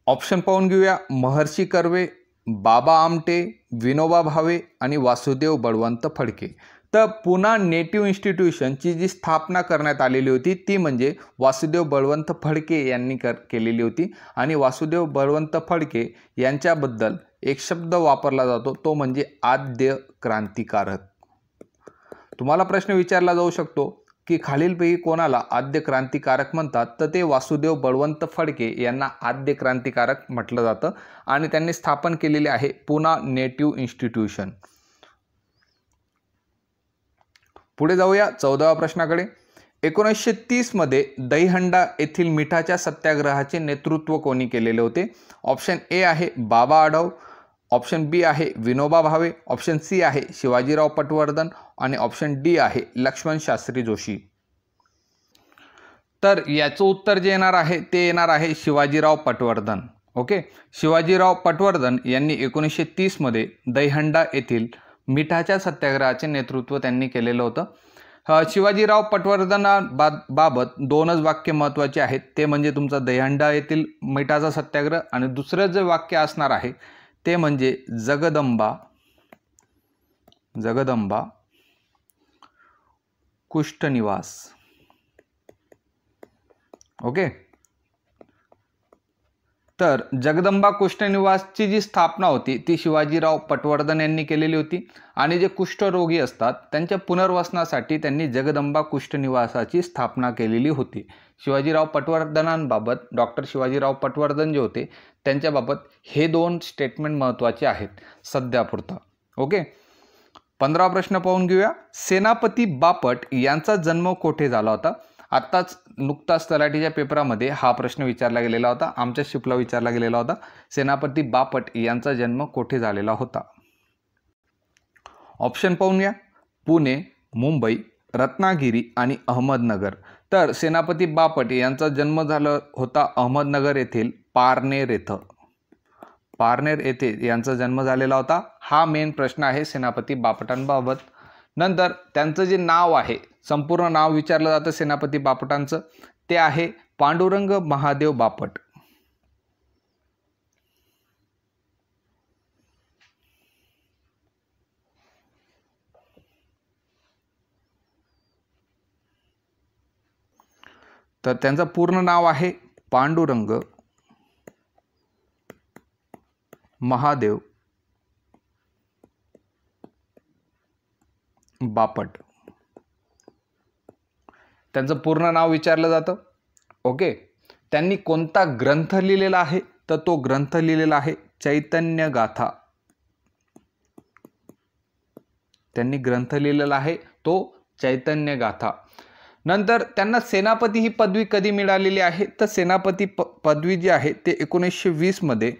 ऑप्शन पाहून घेऊया. महर्षी कर्वे, बाबा आमटे, विनोबा भावे आणि वासुदेव बळवंत फडके. तर पुणा नेटिव्ह इन्स्टिट्यूशनची जी स्थापना करण्यात आलेली होती ती म्हणजे वासुदेव बळवंत फडके यांनी केलेली होती. आणि वासुदेव बळवंत फडके यांच्याबद्दल एक शब्द वापरला जातो तो म्हणजे आद्य क्रांतिकारक. तुम्हाला प्रश्न विचारला जाऊ शकतो की खालीलपैकी कोणाला आद्य क्रांतिकारक म्हणतात? तर ते वासुदेव बळवंत फडके यांना आद्य क्रांतिकारक म्हटलं जातं. आणि त्यांनी स्थापन केलेले आहे पुणा नेटिव्ह इन्स्टिट्यूशन. पुढे जाऊया 14व्या प्रश्नाकडे. 1930 मध्ये दहीहंडा येथील मिठाच्या सत्याग्रहाचे नेतृत्व कोणी केलेले होते? ऑप्शन ए आहे बाबा आढाव, ऑप्शन बी आहे विनोबा भावे, ऑप्शन सी आहे शिवाजीराव पटवर्धन आणि ऑप्शन डी आहे लक्ष्मण शास्त्री जोशी. तर याचं उत्तर जे येणार आहे ते येणार आहे शिवाजीराव पटवर्धन. ओके. शिवाजीराव पटवर्धन यांनी 1930 मध्ये दहीहंडा येथील मिठाच्या सत्याग्रहाचे नेतृत्व त्यांनी केलेलं होतं. शिवाजीराव पटवर्धनाबाबत दोनच वाक्य महत्त्वाचे आहेत. ते म्हणजे तुमचा दहीहंडा येथील मिठाचा सत्याग्रह आणि दुसरं जे वाक्य असणार आहे ते म्हणजे जगदंबा कुष्ठनिवास. ओके. तर जगदंबा कुष्ठनिवासची जी स्थापना होती ती शिवाजीराव पटवर्धन यांनी केलेली होती. आणि जे कुष्ठरोगी असतात त्यांच्या पुनर्वसनासाठी त्यांनी जगदंबा कुष्ठनिवासाची स्थापना केलेली होती. शिवाजीराव पटवर्धनांबाबत डॉक्टर शिवाजीराव पटवर्धन जे होते त्यांच्याबाबत हे दोन स्टेटमेंट महत्त्वाचे आहेत सध्यापुरता. ओके. 15वा प्रश्न पाहून घेऊया. सेनापती बापट यांचा जन्म कोठे झाला होता? आत्ताच नुकताच तलाठीच्या पेपरामध्ये हा प्रश्न विचारला गेलेला होता. आमच्या शिपला विचारला गेलेला होता. सेनापती बापट यांचा जन्म कोठे झालेला होता? ऑप्शन पाहून घ्या. पुणे, मुंबई, रत्नागिरी आणि अहमदनगर. तर सेनापती बापट यांचा जन्म झाला होता अहमदनगर येथील पारनेर येथे. पारनेर येथे यांचा जन्म झालेला होता. हा मेन प्रश्न आहे सेनापती बापटांबाबत. नंतर त्यांचं जे नाव आहे संपूर्ण नाव विचारलं जातं सेनापती बापटांचं ते आहे पांडुरंग महादेव बापट. तर त्यांचं पूर्ण नाव आहे पांडुरंग महादेव बापट. त्यांचं पूर्ण नाव विचारलं जातं. ओके. त्यांनी कोणता ग्रंथ लिहिलेला आहे? तर तो ग्रंथ लिहिलेला आहे चैतन्य गाथा. त्यांनी ग्रंथ लिहिलेला आहे तो चैतन्य गाथा। नंतर त्यांना सेनापती ही पदवी कधी मिळालेली आहे तर सेनापती पदवी जी आहे ते 1920 मध्ये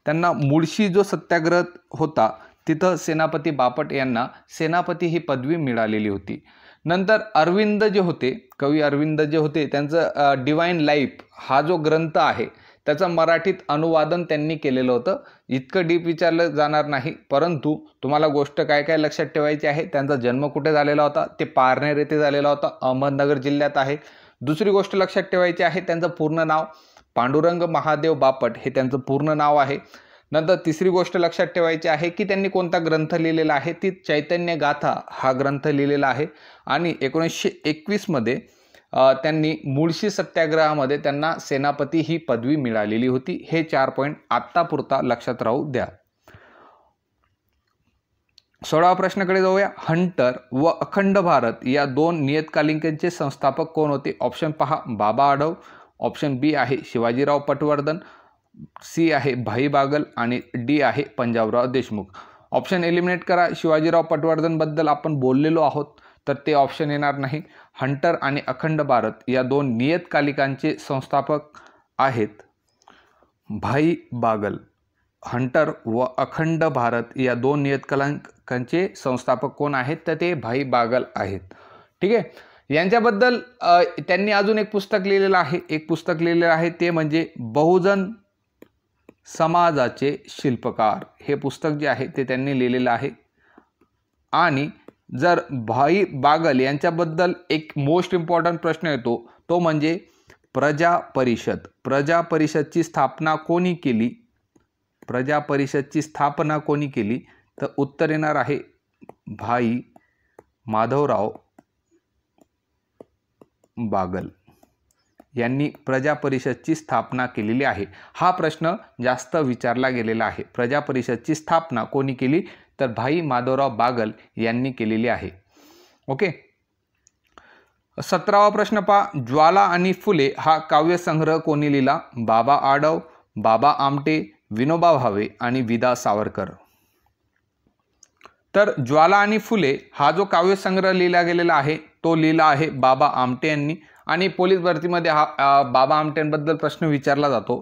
त्यांना मुळशी जो सत्याग्रह होता तिथं सेनापती बापट यांना सेनापती ही पदवी मिळालेली होती। नंतर अरविंद जे होते, कवी अरविंद जे होते, त्यांचं डिवाइन लाईफ हा जो ग्रंथ आहे त्याचं मराठीत अनुवादन त्यांनी केलेलं होतं। इतकं डीप विचारलं जाणार नाही, परंतु तुम्हाला गोष्ट काय काय लक्षात ठेवायची आहे, त्यांचा जन्म कुठे झालेला होता ते पारनेर येथे झालेला होता, अहमदनगर जिल्ह्यात आहे। दुसरी गोष्ट लक्षात ठेवायची आहे, त्यांचं पूर्ण नाव पांडुरंग महादेव बापट हे त्यांचं पूर्ण नाव आहे। नंतर तिसरी गोष्ट लक्षात ठेवायची आहे की त्यांनी कोणता ग्रंथ लिहिलेला आहे, ती चैतन्य गाथा हा ग्रंथ लिहिलेला आहे। आणि 1921 मध्ये त्यांनी मुळशी सत्याग्रहामध्ये त्यांना सेनापती ही पदवी मिळालेली होती। हे 4 पॉईंट आत्तापुरता लक्षात राहू द्या। 16वा प्रश्नाकडे जाऊया। हंटर व अखंड भारत या 2 नियतकालिकांचे संस्थापक कोण होते? ऑप्शन पहा बाबा आढाव, ऑप्शन बी आहे शिवाजीराव पटवर्धन, सी आहे भाई बागल आणि डी आहे पंजाबराव देशमुख। ऑप्शन एलिमिनेट करा। शिवाजीराव पटवर्धन बद्दल आपण बोललेलो आहोत तर ते ऑप्शन येणार नाही। हंटर आणि अखंड भारत या 2 नियतकालिकांचे संस्थापक आहेत भाई बागल। हंटर व अखंड भारत या 2 नियतकालिकांचे संस्थापक कोण आहेत तर ते भाई बागल आहेत। ठीक आहे, यांच्याबद्दल त्यांनी अजून एक पुस्तक लिहिलेलं आहे, ते म्हणजे बहुजन समाजाचे शिल्पकार हे पुस्तक जे आहे ते त्यांनी लिहिलेलं आहे। आणि जर भाई बागल यांच्याबद्दल एक मोस्ट इम्पॉर्टंट प्रश्न येतो तो म्हणजे प्रजा परिषदची स्थापना कोणी केली? प्रजा परिषदची स्थापना कोणी केली? तर उत्तर येणार आहे भाई माधवराव बागल यांनी प्रजा परिषदची स्थापना केलेली आहे। हा प्रश्न जास्त विचारला गेलेला आहे। प्रजा परिषदची स्थापना कोणी केली तर भाई माधवराव बागल यांनी केलेली आहे। ओके, 17वा प्रश्न पहा। ज्वाला आणि फुले हा काव्यसंग्रह कोणी लिहिला? बाबा आढाव, बाबा आमटे, विनोबा भावे आणि विदा सावरकर। तर ज्वाला आणि फुले हा जो काव्यसंग्रह लिहिला गेलेला आहे तो लिहिला आहे बाबा आमटे यांनी। आणि पोलीस भरतीमध्ये हा बाबा आमटेंबद्दल प्रश्न विचारला जातो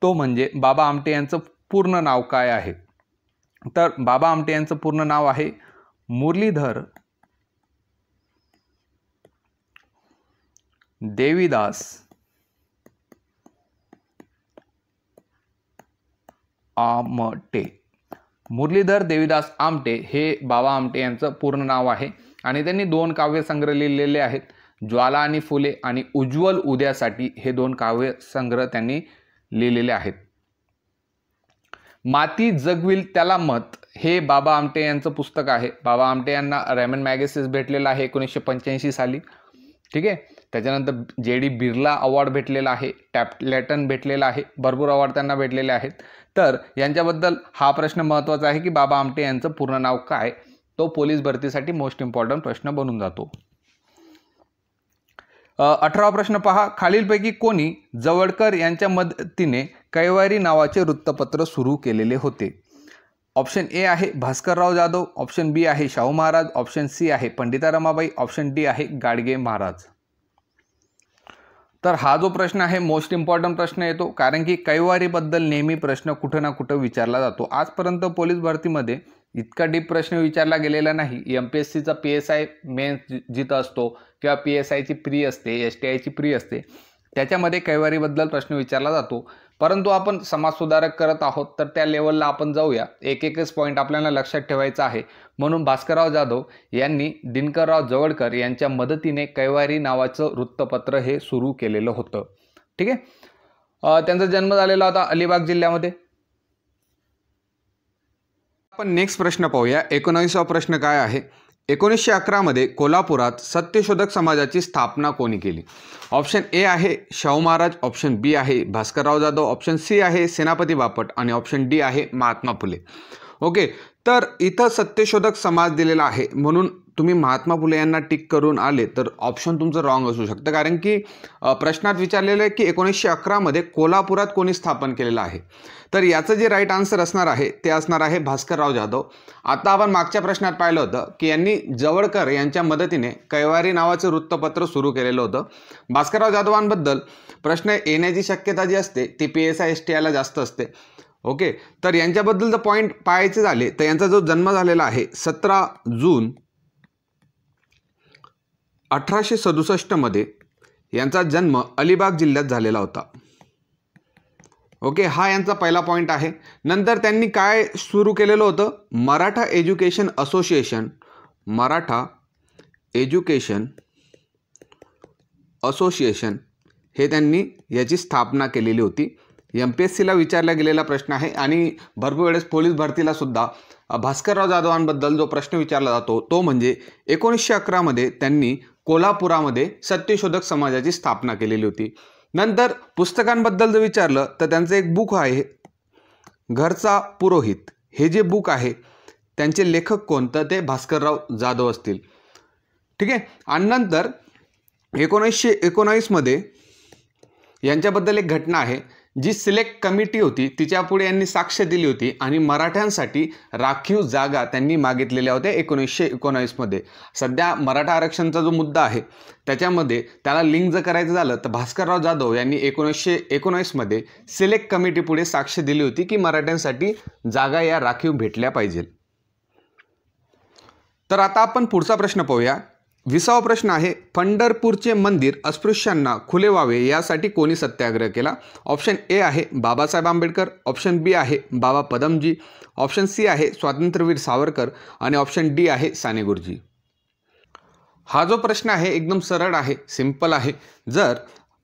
तो म्हणजे बाबा आमटे यांचं पूर्ण नाव काय आहे? तर बाबा आमटे यांचं पूर्ण नाव आहे मुरलीधर देवीदास आमटे। मुरलीधर देवीदास आमटे हे बाबा आमटे यांचं पूर्ण नाव आहे। आणि त्यांनी 2 काव्यसंग्रह लिहिलेले आहेत, ज्वाला आणि फुले आणि उज्ज्वल उद्यासाठी हे 2 काव्यसंग्रह त्यांनी लिहिलेले आहेत। माती जगविल त्याला मत हे बाबा आमटे यांचं पुस्तक आहे। बाबा आमटे यांना रेमन मॅगसेस भेटलेला आहे 1985 साली। ठीक आहे, त्याच्यानंतर JD बिर्ला अवॉर्ड भेटलेला आहे, टॅप्लेटन भेटलेला आहे, भरपूर अवॉर्ड त्यांना भेटलेले आहेत। तर यांच्याबद्दल हा प्रश्न महत्त्वाचा आहे की बाबा आमटे यांचं पूर्ण नाव काय, तो पोलीस भरतीसाठी मोस्ट इम्पॉर्टंट प्रश्न बनून जातो। 18वा प्रश्न पहा। खालीलपैकी कोणी जवळकर यांच्या मदतीने कैवारी नावाचे वृत्तपत्र सुरू केलेले होते? ऑप्शन ए आहे भास्करराव जाधव, ऑप्शन बी आहे शाहू महाराज, ऑप्शन सी आहे पंडिता रमाबाई, ऑप्शन डी आहे गाडगे महाराज। तर हा जो प्रश्न आहे मोस्ट इम्पॉर्टंट प्रश्न येतो, कारण की कैवारीबद्दल नेहमी प्रश्न कुठं ना कुठं विचारला जातो। आजपर्यंत पोलीस भरतीमध्ये इतका डीप प्रश्न विचारला गेलेला नाही। MPSCचा PSI मेन्स जिथं असतो किंवा PSIची प्री असते, STIची प्री असते, त्याच्यामध्ये कैवारीबद्दल प्रश्न विचारला जातो। परंतु आपण समाजसुधारक करत आहोत तर त्या लेवलला आपण जाऊया, एक पॉईंट आपल्याला लक्षात ठेवायचा आहे। म्हणून भास्करराव जाधव यांनी दिनकरराव जवळकर यांच्या मदतीने कैवारी नावाचं वृत्तपत्र हे सुरू केलेलं होतं। ठीक आहे, त्यांचा जन्म झालेला होता अलिबाग जिल्ह्यामध्ये। आपण नेक्स्ट प्रश्न पाहूया। 19वा प्रश्न काय आहे? 1911 मध्ये कोल्हापुरात सत्यशोधक समाजाची स्थापना कोणी केली? ऑप्शन ए आहे शाहू महाराज, ऑप्शन बी आहे भास्करराव जाधव, ऑप्शन सी आहे सेनापती बापट आणि ऑप्शन डी आहे महात्मा फुले। ओके, तर इथं सत्यशोधक समाज दिलेला आहे म्हणून तुम्ही महात्मा फुले यांना टिक करून आले तर ऑप्शन तुमचं रॉंग असू शकतं, कारण की प्रश्नात विचारलेलं आहे की 1911 मध्ये कोल्हापुरात कोणी स्थापन केलेलं आहे. तर याचं जे राईट आन्सर असणार आहे ते असणार आहे भास्करराव जाधव. आता आपण मागच्या प्रश्नात पाहिलं होतं की यांनी जवळकर यांच्या मदतीने कैवारी नावाचं वृत्तपत्र सुरू केलेलं होतं. भास्करराव जाधवांबद्दल प्रश्न येण्याची शक्यता जी असते ती PSI STIला जास्त असते. ओके, तर यांच्याबद्दल जर पॉईंट पाहायचे झाले तर यांचा जो जन्म झालेला आहे 17 जून 1867 मध्ये यांचा जन्म अलिबाग जिल्ह्यात झालेला होता. ओके, हा यांचा पहिला पॉईंट आहे. नंतर त्यांनी काय सुरू केलेलं होतं, Maratha education association, Maratha education association हे त्यांनी याची स्थापना केलेली होती. MPSCला विचारला गेलेला प्रश्न आहे आणि भरपूर वेळेस पोलीस भरतीला सुद्धा भास्करराव जाधवांबद्दल जो प्रश्न विचारला जातो तो म्हणजे 1911 मध्ये त्यांनी कोल्हापुरामध्ये सत्यशोधक समाजाची स्थापना केलेली होती. नंतर पुस्तकांबद्दल जर विचारलं तर त्यांचं एक बुक आहे घरचा पुरोहित. हे जे बुक आहे त्यांचे लेखक कोण, तर ते भास्करराव जाधव असतील. ठीक आहे. आणि नंतर 1919 मध्ये यांच्याबद्दल एक घटना आहे, जी सिलेक्ट कमिटी होती तिच्या पुढे यांनी साक्ष दिली होती आणि मराठ्यांसाठी राखीव जागा त्यांनी मागितलेल्या होत्या 1919 मध्ये. सध्या मराठा आरक्षणचा जो मुद्दा आहे त्याच्यामध्ये त्याला लिंक जर करायचं झालं तर भास्करराव जाधव यांनी 1919 मध्ये सिलेक्ट कमिटी पुढे साक्ष दिली होती की मराठ्यांसाठी जागा या राखीव भेटल्या पाहिजे. तर आता आपण पुढचा प्रश्न पाहूया. 20वा प्रश्न आहे, पंढरपूरचे मंदिर अस्पृश्यांना खुले व्हावे यासाठी कोणी सत्याग्रह केला? ऑप्शन ए आहे बाबासाहेब आंबेडकर, ऑप्शन बी आहे बाबा पदमजी, ऑप्शन सी आहे स्वातंत्र्यवीर सावरकर आणि ऑप्शन डी आहे साने गुरुजी. हा जो प्रश्न आहे एकदम सरळ आहे, सिंपल आहे. जर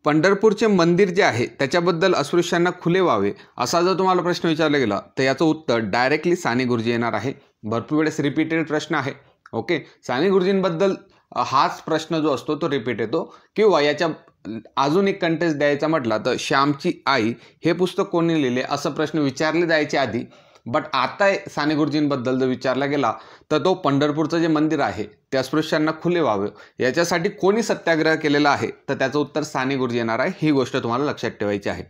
पंढरपूरचे मंदिर जे आहे त्याच्याबद्दल अस्पृश्यांना खुले व्हावे असा जर तुम्हाला प्रश्न विचारला गेला तर याचं उत्तर डायरेक्टली साने गुरुजी येणार आहे. भरपूर वेळेस रिपीटेड प्रश्न आहे. ओके, साने गुरुजींबद्दल हाच प्रश्न जो असतो तो रिपीट येतो. किंवा याच्या अजून एक कंटेस्ट द्यायचा म्हटला तर श्यामची आई हे पुस्तक कोणी लिहिले असं प्रश्न विचारले जायचे आधी. बट आता साने गुरुजींबद्दल जर विचारला गेला तर तो पंढरपूरचं जे मंदिर आहे ते अस्पृश्यांना खुले व्हावे याच्यासाठी कोणी सत्याग्रह केलेला आहे तर त्याचं उत्तर साने गुरुजी येणार आहे. ही गोष्ट तुम्हाला लक्षात ठेवायची आहे.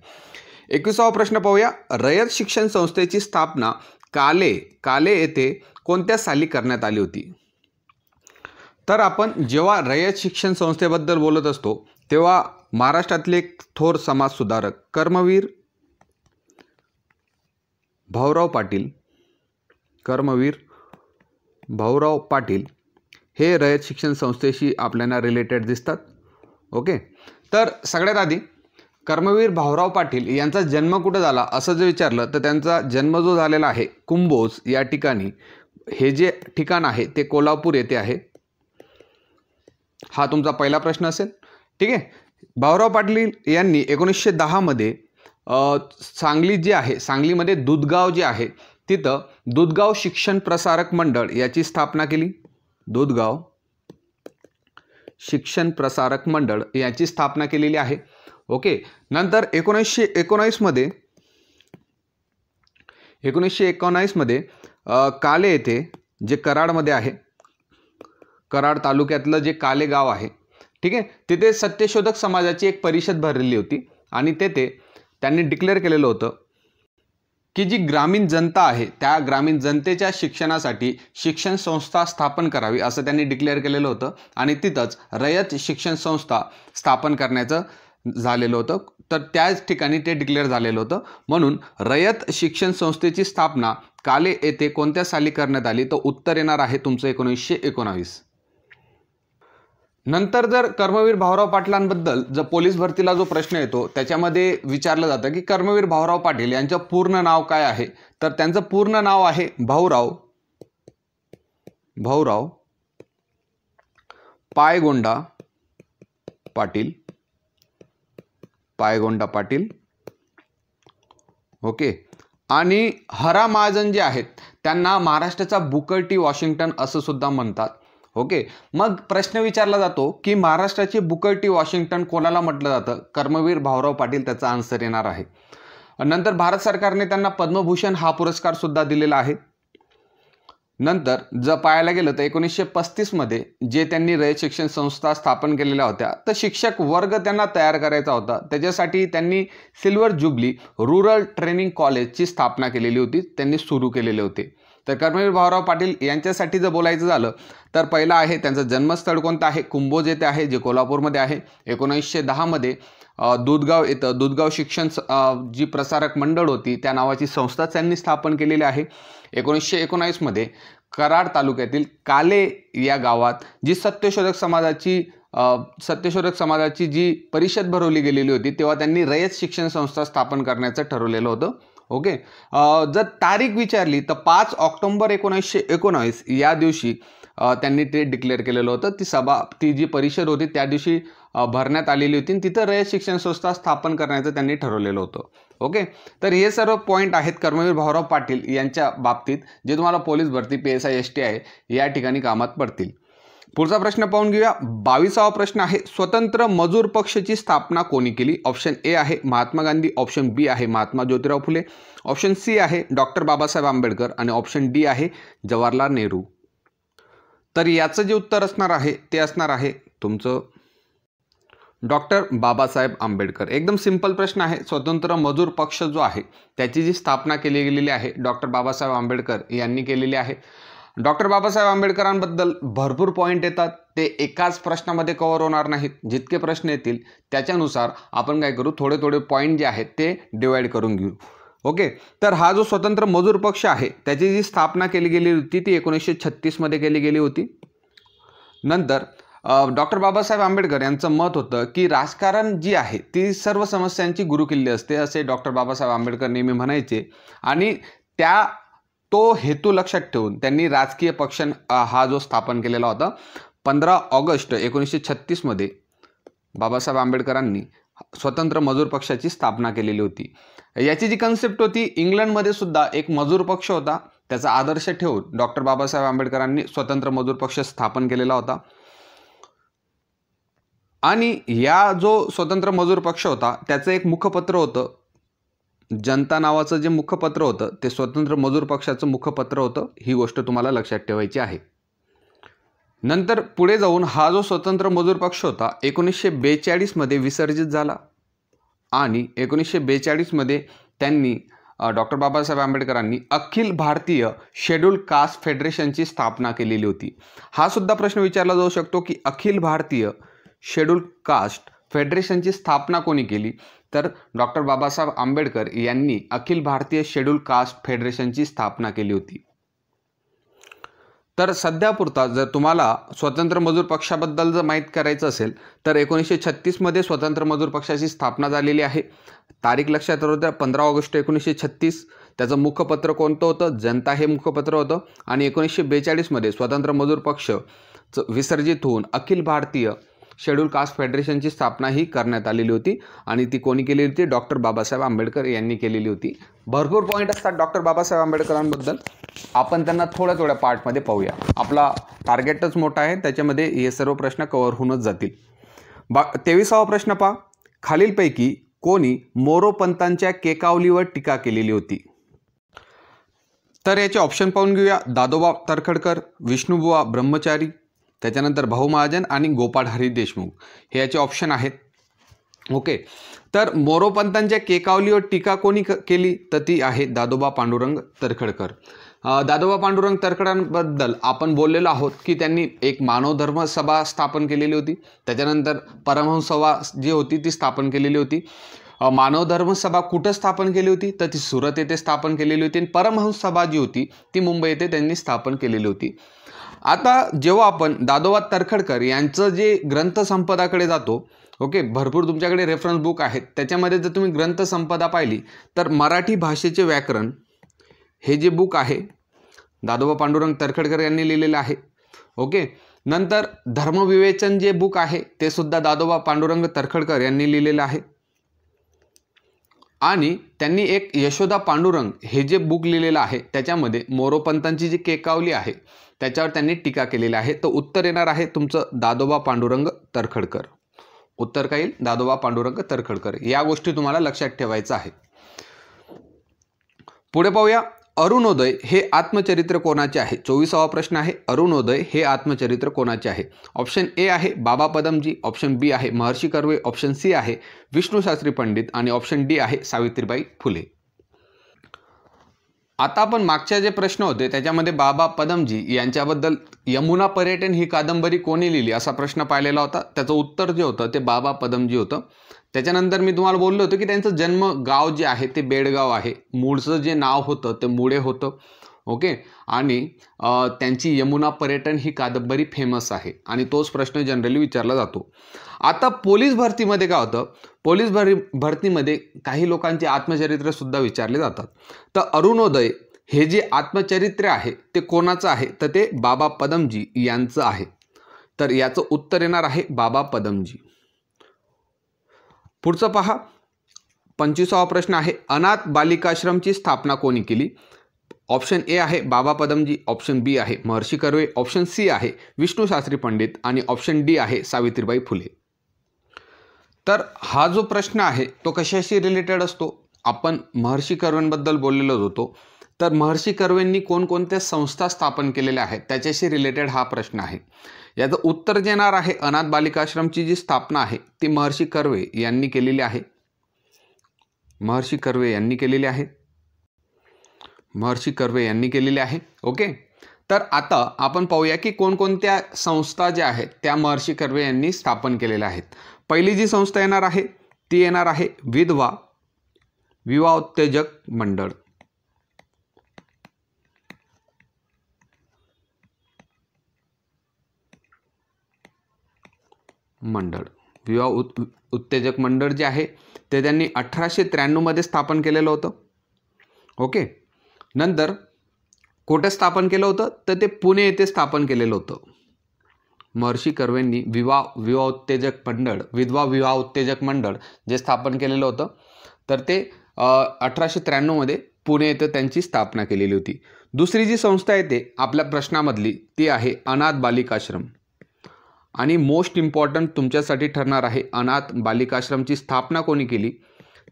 21वा प्रश्न पाहूया. रयत शिक्षण संस्थेची स्थापना काले येथे कोणत्या साली करण्यात आली होती? तर आपण जेव्हा रयत शिक्षण संस्थेबद्दल बोलत असतो तेव्हा महाराष्ट्रातले एक थोर समाजसुधारक कर्मवीर भाऊराव पाटील हे रयत शिक्षण संस्थेशी आपल्याला रिलेटेड दिसतात. ओके, तर सगळ्यात आधी कर्मवीर भाऊराव पाटील यांचा जन्म कुठं झाला असं जर विचारलं तर त्यांचा जन्म जो झालेला आहे कुंभोज या ठिकाणी. हे जे ठिकाण आहे ते कोल्हापूर येथे आहे. हा तुमचा पहिला प्रश्न असेल. ठीक आहे. भाऊराव पाटील यांनी 1910 मध्ये सांगली जे आहे सांगलीमध्ये दूधगाव जे आहे तिथं दूधगाव शिक्षण प्रसारक मंडळ याची स्थापना केली. दूधगाव शिक्षण प्रसारक मंडळ याची स्थापना केलेली आहे. ओके, नंतर 1919 मध्ये काले येथे जे कराडमध्ये आहे, कराड तालुक्यातलं जे काले गाव आहे, ठीक आहे, तिथे सत्यशोधक समाजाची एक परिषद भरलेली होती आणि तेथे त्यांनी डिक्लेअर केलेलं होतं की जी ग्रामीण जनता आहे त्या ग्रामीण जनतेच्या शिक्षणासाठी शिक्षण संस्था स्थापन करावी असं त्यांनी डिक्लेअर केलेलं होतं आणि तिथंच रयत शिक्षण संस्था स्थापन करण्याचं झालेलं होतं. तर त्याच ठिकाणी ते डिक्लेअर झालेलं होतं. म्हणून रयत शिक्षण संस्थेची स्थापना काले येथे कोणत्या साली करण्यात आली तर उत्तर येणार आहे तुमचं 1919. नंतर जर कर्मवीर भाऊराव पाटलांबद्दल जर पोलीस भरतीला जो प्रश्न येतो त्याच्यामध्ये विचारलं जातं की कर्मवीर भाऊराव पाटील यांचं पूर्ण नाव काय आहे, तर त्यांचं पूर्ण नाव आहे भाऊराव पायगोंडा पाटील. ओके, आणि हरा महाजन जे आहेत त्यांना महाराष्ट्राचा बुकर टी वॉशिंग्टन असं सुद्धा म्हणतात. ओके, मग प्रश्न विचारला जातो की महाराष्ट्राचे बुकर टी वॉशिंग्टन कोणाला म्हटलं जातं? कर्मवीर भाऊराव पाटील त्याचा आन्सर येणार आहे. नंतर भारत सरकारने त्यांना पद्मभूषण हा पुरस्कार सुद्धा दिलेला आहे. नंतर जर पाहायला गेलं तर 1935 मध्ये जे त्यांनी रयत शिक्षण संस्था स्थापन केलेल्या होत्या, तर शिक्षक वर्ग त्यांना तयार करायचा होता. त्याच्यासाठी त्यांनी सिल्वर जुबली रूरल ट्रेनिंग कॉलेजची स्थापना केलेली होती, त्यांनी सुरू केलेले होते. तर कर्मवीर भाऊराव पाटील यांच्यासाठी जर बोलायचं झालं तर पहिलं आहे त्यांचं जन्मस्थळ कोणतं आहे, कुंभोज येथे आहे, जे कोल्हापूरमध्ये आहे. 1910 मध्ये दूधगाव येतं दूधगाव शिक्षण जी प्रसारक मंडळ होती त्या नावाची संस्था त्यांनी स्थापन केलेली आहे. 1919 मध्ये कराड तालुक्यातील काले या गावात जी सत्यशोधक समाजाची जी परिषद भरवली गेलेली होती, तेव्हा त्यांनी रयत शिक्षण संस्था स्थापन करण्याचं ठरवलेलं होतं. ओके. जर तारीख विचारली तर 5 ऑक्टोबर 1919 या दिवशी त्यांनी ते डिक्लेअर केलेलं होतं. ती जी परिषद होती त्या दिवशी भरण्यात आलेली होती आणि तिथं रयत शिक्षण संस्था स्थापन करण्याचं त्यांनी ठरवलेलं होतं. ओके. तर हे सर्व पॉईंट आहेत कर्मवीर भाऊराव पाटील यांच्या बाबतीत, जे तुम्हाला पोलीस भरती PSI ST आहे या ठिकाणी कामात पडतील. पुढचा प्रश्न पाहून घेऊया. 22वा प्रश्न आहे, स्वतंत्र मजूर पक्षाची स्थापना कोणी केली? ऑप्शन ए आहे महात्मा गांधी, ऑप्शन बी आहे महात्मा ज्योतिराव फुले, ऑप्शन सी आहे डॉक्टर बाबासाहेब आंबेडकर आणि ऑप्शन डी आहे जवाहरलाल नेहरू. तर याचं जे उत्तर असणार आहे ते असणार आहे तुमचं डॉक्टर बाबासाहेब आंबेडकर. एकदम सिंपल प्रश्न आहे. स्वतंत्र मजूर पक्ष जो आहे त्याची जी स्थापना केली गेलेली आहे डॉक्टर बाबासाहेब आंबेडकर यांनी केलेली आहे. डॉक्टर बाबासाहेब आंबेडकरांबद्दल भरपूर पॉईंट येतात, ते एकाच प्रश्नामध्ये कव्हर होणार नाहीत. जितके प्रश्न येतील त्याच्यानुसार आपण काय करू, थोडे थोडे पॉईंट जे आहेत ते डिवाइड करून घेऊ. ओके. तर हा जो स्वतंत्र मजूर पक्ष आहे त्याची जी स्थापना केली गेली होती ती 1936 मध्ये केली गेली होती. नंतर डॉक्टर बाबासाहेब आंबेडकर यांचं मत होतं की राजकारण जी आहे ती सर्व समस्यांची गुरुकिल्ली असते, असे डॉक्टर बाबासाहेब आंबेडकर नेहमी म्हणायचे. आणि तो हेतू लक्षात ठेवून त्यांनी राजकीय पक्ष हा जो स्थापन केलेला होता. 15 ऑगस्ट 1936 मध्ये बाबासाहेब आंबेडकरांनी स्वतंत्र मजूर पक्षाची स्थापना केलेली होती. याची जी कन्सेप्ट होती, इंग्लंडमध्ये सुद्धा एक मजूर पक्ष होता, त्याचा आदर्श ठेवून डॉक्टर बाबासाहेब आंबेडकरांनी स्वतंत्र मजूर पक्ष स्थापन केलेला होता. आणि या जो स्वतंत्र मजूर पक्ष होता त्याचं एक मुखपत्र होतं, जनता नावाचं जे मुखपत्र होतं ते स्वतंत्र मजूर पक्षाचं मुखपत्र होतं. ही गोष्ट तुम्हाला लक्षात ठेवायची आहे. नंतर पुढे जाऊन हा जो स्वतंत्र मजूर पक्ष होता 1942 मध्ये विसर्जित झाला आणि 1942 मध्ये त्यांनी डॉक्टर बाबासाहेब आंबेडकरांनी अखिल भारतीय शेड्यूल कास्ट फेडरेशनची स्थापना केलेली होती. हा सुद्धा प्रश्न विचारला जाऊ शकतो की अखिल भारतीय शेड्यूल कास्ट फेडरेशनची स्थापना कोणी केली? तर डॉक्टर बाबासाहेब आंबेडकर यांनी अखिल भारतीय शेड्यूल कास्ट फेडरेशनची स्थापना केली होती. तर सध्यापुरता जर तुम्हाला स्वतंत्र मजूर पक्षाबद्दल जर माहीत करायचं असेल तर 1936 मध्ये स्वतंत्र मजूर पक्षाची स्थापना झालेली आहे. तारीख लक्षात राहू द्या, 15 ऑगस्ट 1936. त्याचं मुखपत्र कोणतं होतं? जनता हे मुखपत्र होतं. आणि 1942 मध्ये स्वतंत्र मजूर पक्ष विसर्जित होऊन अखिल भारतीय शेड्यूल कास्ट फेडरेशनची स्थापना ही करण्यात आलेली होती आणि ती कोणी केलेली होती? डॉक्टर बाबासाहेब आंबेडकर यांनी केलेली होती. भरपूर पॉईंट असतात डॉक्टर बाबासाहेब आंबेडकरांबद्दल, आपण त्यांना थोड्या थोड्या पार्टमध्ये पाहूया. आपला टार्गेटच मोठा आहे, त्याच्यामध्ये हे सर्व प्रश्न कव्हर होऊनच जातील. 23वा प्रश्न पहा, खालीलपैकी कोणी मोरोपंतांच्या केकावलीवर टीका केलेली होती? तर याचे ऑप्शन पाहून घेऊया. दादोबा तरखडकर, विष्णुबुवा ब्रह्मचारी, त्याच्यानंतर भाऊ महाजन आणि गोपाळ हरी देशमुख हे याचे ऑप्शन आहेत. ओके. तर मोरोपंतांच्या केकावलीवर टीका कोणी केली? तर ती आहे दादोबा पांडुरंग तरखडकर. दादोबा पांडुरंग तरखडकरांबद्दल आपण बोललेलो आहोत की त्यांनी एक मानव धर्म सभा स्थापन केलेली होती. त्याच्यानंतर परमहंस सभा जी होती ती स्थापन केलेली होती. मानव धर्म सभा कुठं स्थापन केली होती? तर ती सुरत येथे स्थापन केलेली होती. आणि परमहंस सभा जी होती ती मुंबई येथे त्यांनी स्थापन केलेली होती. आता जेव्हा आपण दादोबा तरखडकर यांचं जे ग्रंथसंपदाकडे जातो, ओके, भरपूर तुमच्याकडे रेफरन्स बुक आहेत, त्याच्यामध्ये जर तुम्ही ग्रंथसंपदा पाहिली तर मराठी भाषेचे व्याकरण हे जे बुक आहे दादोबा पांडुरंग तरखडकर यांनी लिहिलेलं आहे. ओके. नंतर धर्मविवेचन जे बुक आहे ते सुद्धा दादोबा पांडुरंग तरखडकर यांनी लिहिलेलं आहे. आणि त्यांनी एक यशोदा पांडुरंग हे जे बुक लिहिलेलं आहे त्याच्यामध्ये मोरोपंतांची जी केकावली आहे त्याच्यावर त्यांनी टीका केलेली आहे. तर उत्तर येणार आहे तुमचं दादोबा पांडुरंग तरखडकर. उत्तर काय येईल? दादोबा पांडुरंग तरखडकर. या गोष्टी तुम्हाला लक्षात ठेवायचं आहे. पुढे पाहूया. अरुणोदय हे आत्मचरित्र कोणाचे आहे? 24वा प्रश्न आहे. अरुणोदय हे आत्मचरित्र कोणाचे आहे? ऑप्शन ए आहे बाबा पदमजी, ऑप्शन बी आहे महर्षी कर्वे, ऑप्शन सी आहे विष्णुशास्त्री पंडित आणि ऑप्शन डी आहे सावित्रीबाई फुले. आता आपण मागच्या जे प्रश्न होते त्याच्यामध्ये बाबा पदमजी यांच्याबद्दल यमुना पर्यटन ही कादंबरी कोणी लिहिली असा प्रश्न पाहिलेला होता. त्याचं उत्तर जे होतं ते बाबा पदमजी होतं. त्याच्यानंतर मी तुम्हाला बोललो होतो की त्यांचं जन्म गाव जे आहे ते बेडगाव आहे. मूळचं जे नाव होतं ते मुळे होतं. ओके. आणि त्यांची यमुना पर्यटन ही कादंबरी फेमस आहे आणि तोच प्रश्न जनरली विचारला जातो. आता पोलीस भरतीमध्ये काय होतं, पोलीस भरतीमध्ये काही लोकांचे आत्मचरित्र सुद्धा विचारले जातात. तर अरुणोदय हे जे आत्मचरित्र आहे ते कोणाचं आहे? तर ते बाबा पदमजी यांचं आहे. तर याचं उत्तर येणार आहे बाबा पदमजी. पुढचं पहा, 25वा प्रश्न आहे. अनाथ बालिकाश्रमची स्थापना कोणी केली? ऑप्शन ए आहे बाबा पदमजी, ऑप्शन बी आहे महर्षी कर्वे, ऑप्शन सी आहे विष्णुशास्त्री पंडित आणि ऑप्शन डी आहे सावित्रीबाई फुले. तर हा जो प्रश्न आहे तो कशाशी रिलेटेड असतो? आपण महर्षी कर्वेंबद्दल बोललेलो होतो. तर महर्षी कर्वेंनी कोणकोणत्या संस्था स्थापन केलेल्या आहेत त्याच्याशी रिलेटेड हा प्रश्न आहे. याचं उत्तर देणार आहे अनाथ बालिकाश्रमची जी स्थापना आहे ती महर्षी कर्वे यांनी केलेली आहे. महर्षी कर्वे यांनी केलेली आहे. महर्षी कर्वे यांनी केलेली आहे. ओके. तर आता आपण पाहूया की कोणकोणत्या संस्था ज्या आहेत त्या महर्षी कर्वे यांनी स्थापन केलेल्या आहेत. पहिली जी संस्था येणार आहे ती येणार आहे विवाह उत्तेजक मंडळ. विवाह उत्तेजक मंडळ जे आहे ते त्यांनी 1893 मध्ये स्थापन केलेलं होतं. ओके. नंतर कुठे स्थापन केलं होतं? तर ते पुणे येथे स्थापन केलेलं होतं. महर्षी कर्वेंनी विवाह उत्तेजक मंडळ जे स्थापन केलेलं होतं तर ते 1893 मध्ये पुणे येथे त्यांची स्थापना केलेली होती. दुसरी जी संस्था येते आपल्या प्रश्नामधली ती आहे अनाथ बालिकाश्रम. आणि मोस्ट इम्पॉर्टंट तुमच्यासाठी ठरणार आहे अनाथ बालिकाश्रमची स्थापना कोणी केली?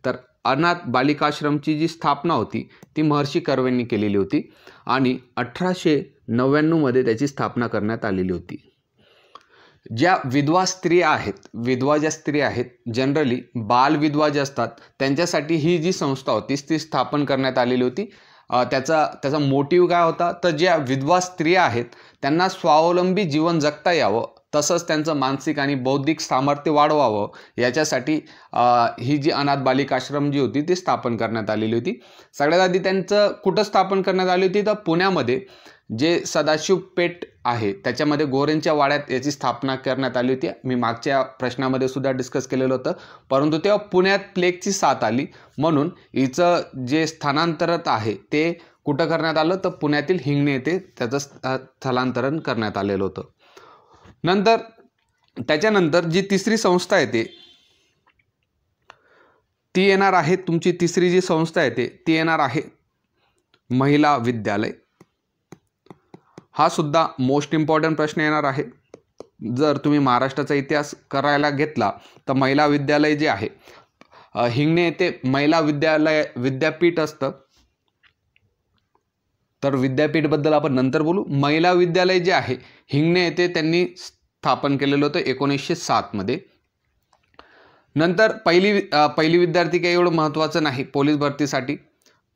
तर अनाथ बालिकाश्रमची जी स्थापना होती ती महर्षी कर्वेंनी केलेली होती आणि 1899 मध्ये त्याची स्थापना करण्यात आलेली होती. ज्या विधवा ज्या स्त्रिया आहेत जनरली बालविधवा ज्या असतात त्यांच्यासाठी ही जी संस्था होती ती स्थापन करण्यात आलेली होती. त्याचा मोटिव्ह काय होता? तर ज्या विधवा स्त्रिया आहेत त्यांना स्वावलंबी जीवन जगता यावं, तसंच त्यांचं मानसिक आणि बौद्धिक सामर्थ्य वाढवावं याच्यासाठी ही जी अनाथ बालिकाश्रम जी होती ती स्थापन करण्यात आलेली होती. सगळ्यात आधी त्यांचं कुठं स्थापन करण्यात आली होती? तर पुण्यामध्ये जे सदाशिव पेठ आहे त्याच्यामध्ये गोरेंच्या वाड्यात याची स्थापना करण्यात आली होती. मी मागच्या प्रश्नामध्ये सुद्धा डिस्कस केलेलं होतं. परंतु तेव्हा पुण्यात प्लेगची साथ आली म्हणून हिचं जे स्थानांतरण आहे ते कुठं करण्यात आलं? तर पुण्यातील हिंगणे येथे त्याचं स्थलांतरण करण्यात आलेलं होतं. त्याच्यानंतर जी तिसरी संस्था येते ती येणार आहे तुमची तिसरी जी संस्था येते ती येणार आहे महिला विद्यालय. हा सुद्धा मोस्ट इम्पॉर्टंट प्रश्न येणार आहे. जर तुम्ही महाराष्ट्राचा इतिहास करायला घेतला तर महिला विद्यालय जे आहे हिंगणे येथे महिला विद्यापीठ असतं. तर विद्यापीठबद्दल आपण नंतर बोलू. महिला विद्यालय जे आहे हिंगणे येथे त्यांनी स्थापन केलेलं होतं 1907 मध्ये. नंतर पहिली विद्यार्थी काही एवढं महत्त्वाचं नाही पोलीस भरतीसाठी.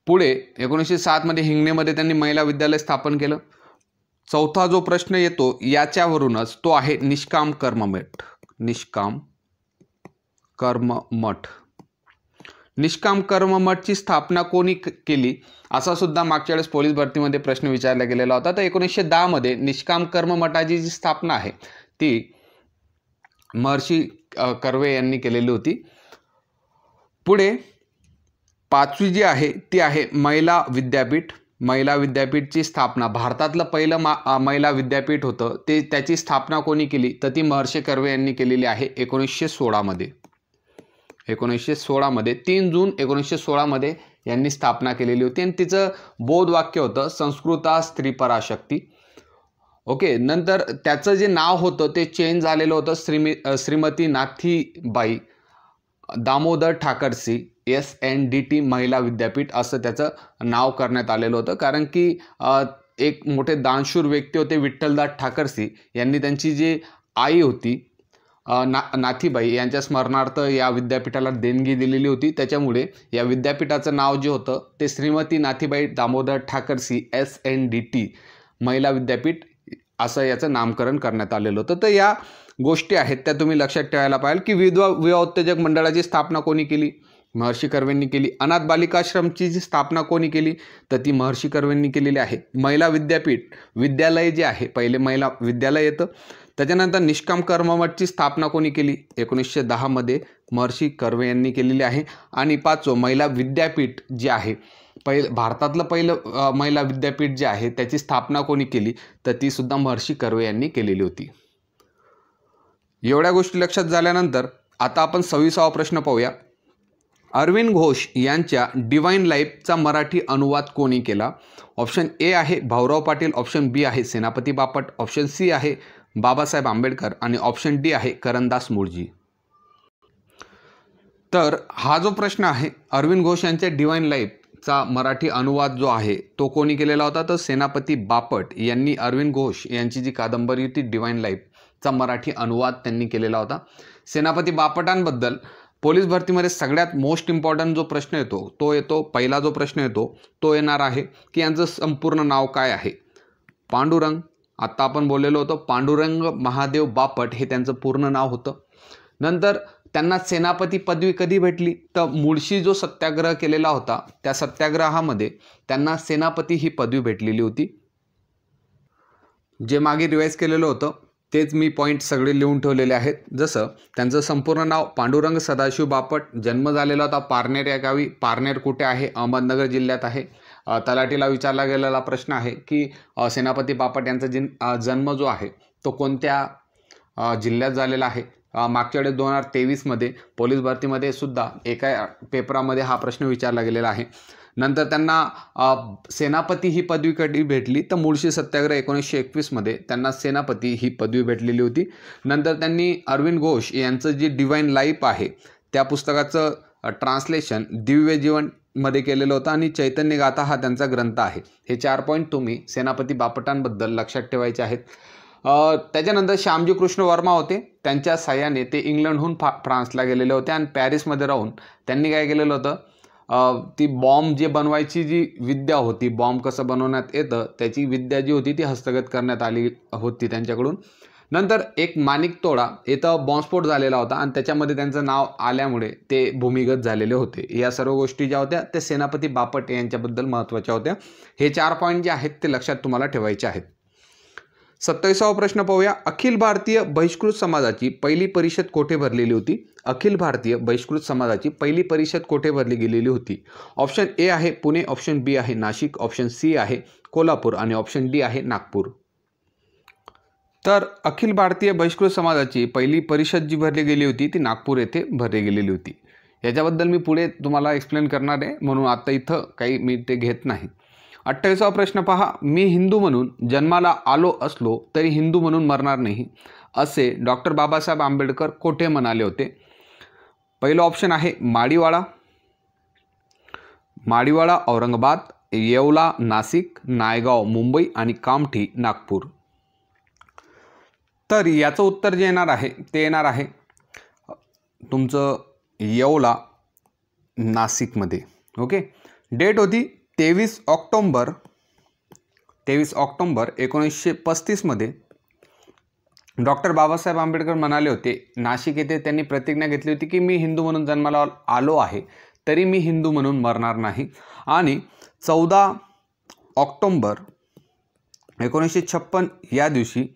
पुढे 1907 मध्ये हिंगणेमध्ये त्यांनी महिला विद्यालय स्थापन केलं. चौथा जो प्रश्न येतो याच्यावरूनच तो आहे निष्काम कर्ममठ. निष्काम कर्ममठची स्थापना कोणी केली असा सुद्धा मागच्या वेळेस पोलीस भरतीमध्ये प्रश्न विचारला गेलेला होता. तर 1910 मध्ये निष्काम कर्ममठाची जी स्थापना आहे ती महर्षी कर्वे यांनी केलेली होती. पुढे पाचवी जी आहे ती आहे महिला विद्यापीठ. महिला विद्यापीठची स्थापना भारतातलं पहिलं महिला विद्यापीठ होतं ते त्याची स्थापना कोणी केली? तर ती महर्षी कर्वे यांनी केलेली आहे 1916 मध्ये. 1916 मध्ये 3 जून 1916 मध्ये यांनी स्थापना केलेली होती आणि तिचं बोध वाक्य होतं संस्कृता स्त्री पराशक्ती. ओके. नंतर त्याचं जे नाव होतं ते चेंज झालेलं होतं श्रीमती नाथीबाई दामोदर ठाकरसी SNDT महिला विद्यापीठ असं त्याचं नाव करण्यात आलेलं होतं, कारण की एक मोठे दानशूर व्यक्ती होते विठ्ठलदास ठाकरसी यांनी त्यांची जी आई होती नाथीबाई यांच्या स्मरणार्थ या विद्यापीठाला देणगी दिलेली होती. त्याच्यामुळे या विद्यापीठाचं नाव जे होतं ते श्रीमती नाथीबाई दामोदर ठाकरसी SNDT महिला विद्यापीठ असं याचं नामकरण करण्यात आलेलं होतं. तर या गोष्टी आहेत त्या तुम्ही लक्षात ठेवायला पाहिजे की विधवा उत्तेजक मंडळाची स्थापना कोणी केली? महर्षी कर्वेंनी केली. अनाथ बालिकाश्रमची जी स्थापना कोणी केली? तर ती महर्षी कर्वेंनी केलेली आहे. महिला विद्यापीठ विद्यालय जे आहे पहिले महिला विद्यालय येतं. त्याच्यानंतर निष्काम कर्ममठची स्थापना कोणी केली? 1910 मध्ये महर्षी कर्वे यांनी केलेली आहे. आणि 5वं महिला विद्यापीठ जे आहे भारतातलं पहिलं महिला विद्यापीठ जे आहे त्याची स्थापना कोणी केली? तर ती सुद्धा महर्षी कर्वे यांनी केलेली होती. एवढ्या गोष्टी लक्षात झाल्यानंतर आता आपण 26वा प्रश्न पाहूया. अरविंद घोष यांच्या डिवाइन लाईफचा मराठी अनुवाद कोणी केला? ऑप्शन ए आहे भाऊराव पाटील, ऑप्शन बी आहे सेनापती बापट, ऑप्शन सी आहे बाबासाहेब आंबेडकर आणि ऑप्शन डी आहे करनदास मुळजी. तर हा जो प्रश्न आहे अरविंद घोष यांच्या डिवाइन लाईफचा मराठी अनुवाद जो आहे तो कोणी केलेला होता? तर सेनापती बापट यांनी अरविंद घोष यांची जी कादंबरी होती डिवाइन लाईफचा मराठी अनुवाद त्यांनी केलेला होता. सेनापती बापटांबद्दल पोलीस भरतीमध्ये सगळ्यात मोस्ट इम्पॉर्टंट जो प्रश्न येतो पहिला जो प्रश्न येतो तो येणार आहे की यांचं संपूर्ण नाव काय आहे? पांडुरंग, आता आपण बोललेलो होतो पांडुरंग महादेव बापट हे त्यांचं पूर्ण नाव होतं. नंतर त्यांना सेनापती पदवी कधी भेटली? तर मुळशी जो सत्याग्रह केलेला होता त्या सत्याग्रहामध्ये त्यांना सेनापती ही पदवी भेटलेली होती. जे मागे रिवाइज केलेलं होतं तेच मी पॉईंट सगळे लिहून ठेवलेले आहेत. जसं त्यांचं संपूर्ण नाव पांडुरंग सदाशिव बापट, जन्म झालेला होता पारनेर या गावी. पारनेर कुठे आहे? अहमदनगर जिल्ह्यात आहे. तलाठीला विचारला गेलेला प्रश्न आहे की सेनापती बापट यांचा जन्म जो आहे तो कोणत्या जिल्ह्यात झालेला आहे? मागच्या वेळेस 2023 पोलीस भरतीमध्ये सुद्धा एका पेपरामध्ये हा प्रश्न विचारला गेलेला आहे. नंतर त्यांना सेनापती ही पदवी कधी भेटली? तर मुळशी सत्याग्रह 1921 त्यांना सेनापती ही पदवी भेटलेली होती. नंतर त्यांनी अरविंद घोष यांचं जी डिवाइन लाईफ आहे त्या पुस्तकाचं ट्रान्सलेशन दिव्य जीवन मध्ये केलेलं होतं आणि चैतन्य गाथा हा त्यांचा ग्रंथ आहे. हे 4 पॉईंट तुम्ही सेनापती बापटांबद्दल लक्षात ठेवायचे आहेत. त्याच्यानंतर श्यामजी कृष्ण वर्मा होते. त्यांच्या साह्याने ते इंग्लंडहून फ्रान्सला गेलेले होते आणि पॅरिसमध्ये राहून त्यांनी काय केलेलं होतं? ती बॉम्ब जे बनवायची जी विद्या होती, बॉम्ब कसं बनवण्यात येतं त्याची विद्या जी होती ती हस्तगत करण्यात आली होती त्यांच्याकडून. नंतर एक माणिक तोडा इथं बॉम्बस्फोट झालेला होता आणि त्याच्यामध्ये त्यांचं नाव आल्यामुळे ते भूमिगत झालेले होते. या सर्व गोष्टी ज्या होत्या त्या सेनापती बापट यांच्याबद्दल महत्त्वाच्या होत्या. हे 4 पॉईंट जे आहेत ते लक्षात तुम्हाला ठेवायचे आहेत. 27वा प्रश्न पाहूया. अखिल भारतीय बहिष्कृत समाजाची पहिली परिषद कोठे भरलेली होती? अखिल भारतीय बहिष्कृत समाजाची पहिली परिषद कोठे भरली गेलेली होती? ऑप्शन ए आहे पुणे, ऑप्शन बी आहे नाशिक, ऑप्शन सी आहे कोल्हापूर आणि ऑप्शन डी आहे नागपूर. तर अखिल भारतीय बहिष्कृत समाजाची पहिली परिषद जी भरली गेली होती ती नागपूर येथे भरली गेलेली होती. याच्याबद्दल मी पुढे तुम्हाला एक्सप्लेन करणार आहे म्हणून आता इथं काही मी ते घेत नाही. 28वा प्रश्न पहा. मी हिंदू म्हणून जन्माला आलो असलो तरी हिंदू म्हणून मरणार नाही असे डॉक्टर बाबासाहेब आंबेडकर कोठे म्हणाले होते? पहिलं ऑप्शन आहे माडीवाळा औरंगाबाद, येवला नाशिक, नायगाव मुंबई आणि कामठी नागपूर. तर याचं उत्तर जे येणार आहे ते येणार आहे तुमचं येवला नाशिकमध्ये. ओके. डेट होती 23 ऑक्टोंबर 1935 डॉक्टर बाबासाहेब आंबेडकर म्हणाले होते नाशिक येथे त्यांनी प्रतिज्ञा घेतली होती की मी हिंदू म्हणून जन्माला आलो आहे तरी मी हिंदू म्हणून मरणार नाही. आणि 14 ऑक्टोंबर 1956 या दिवशी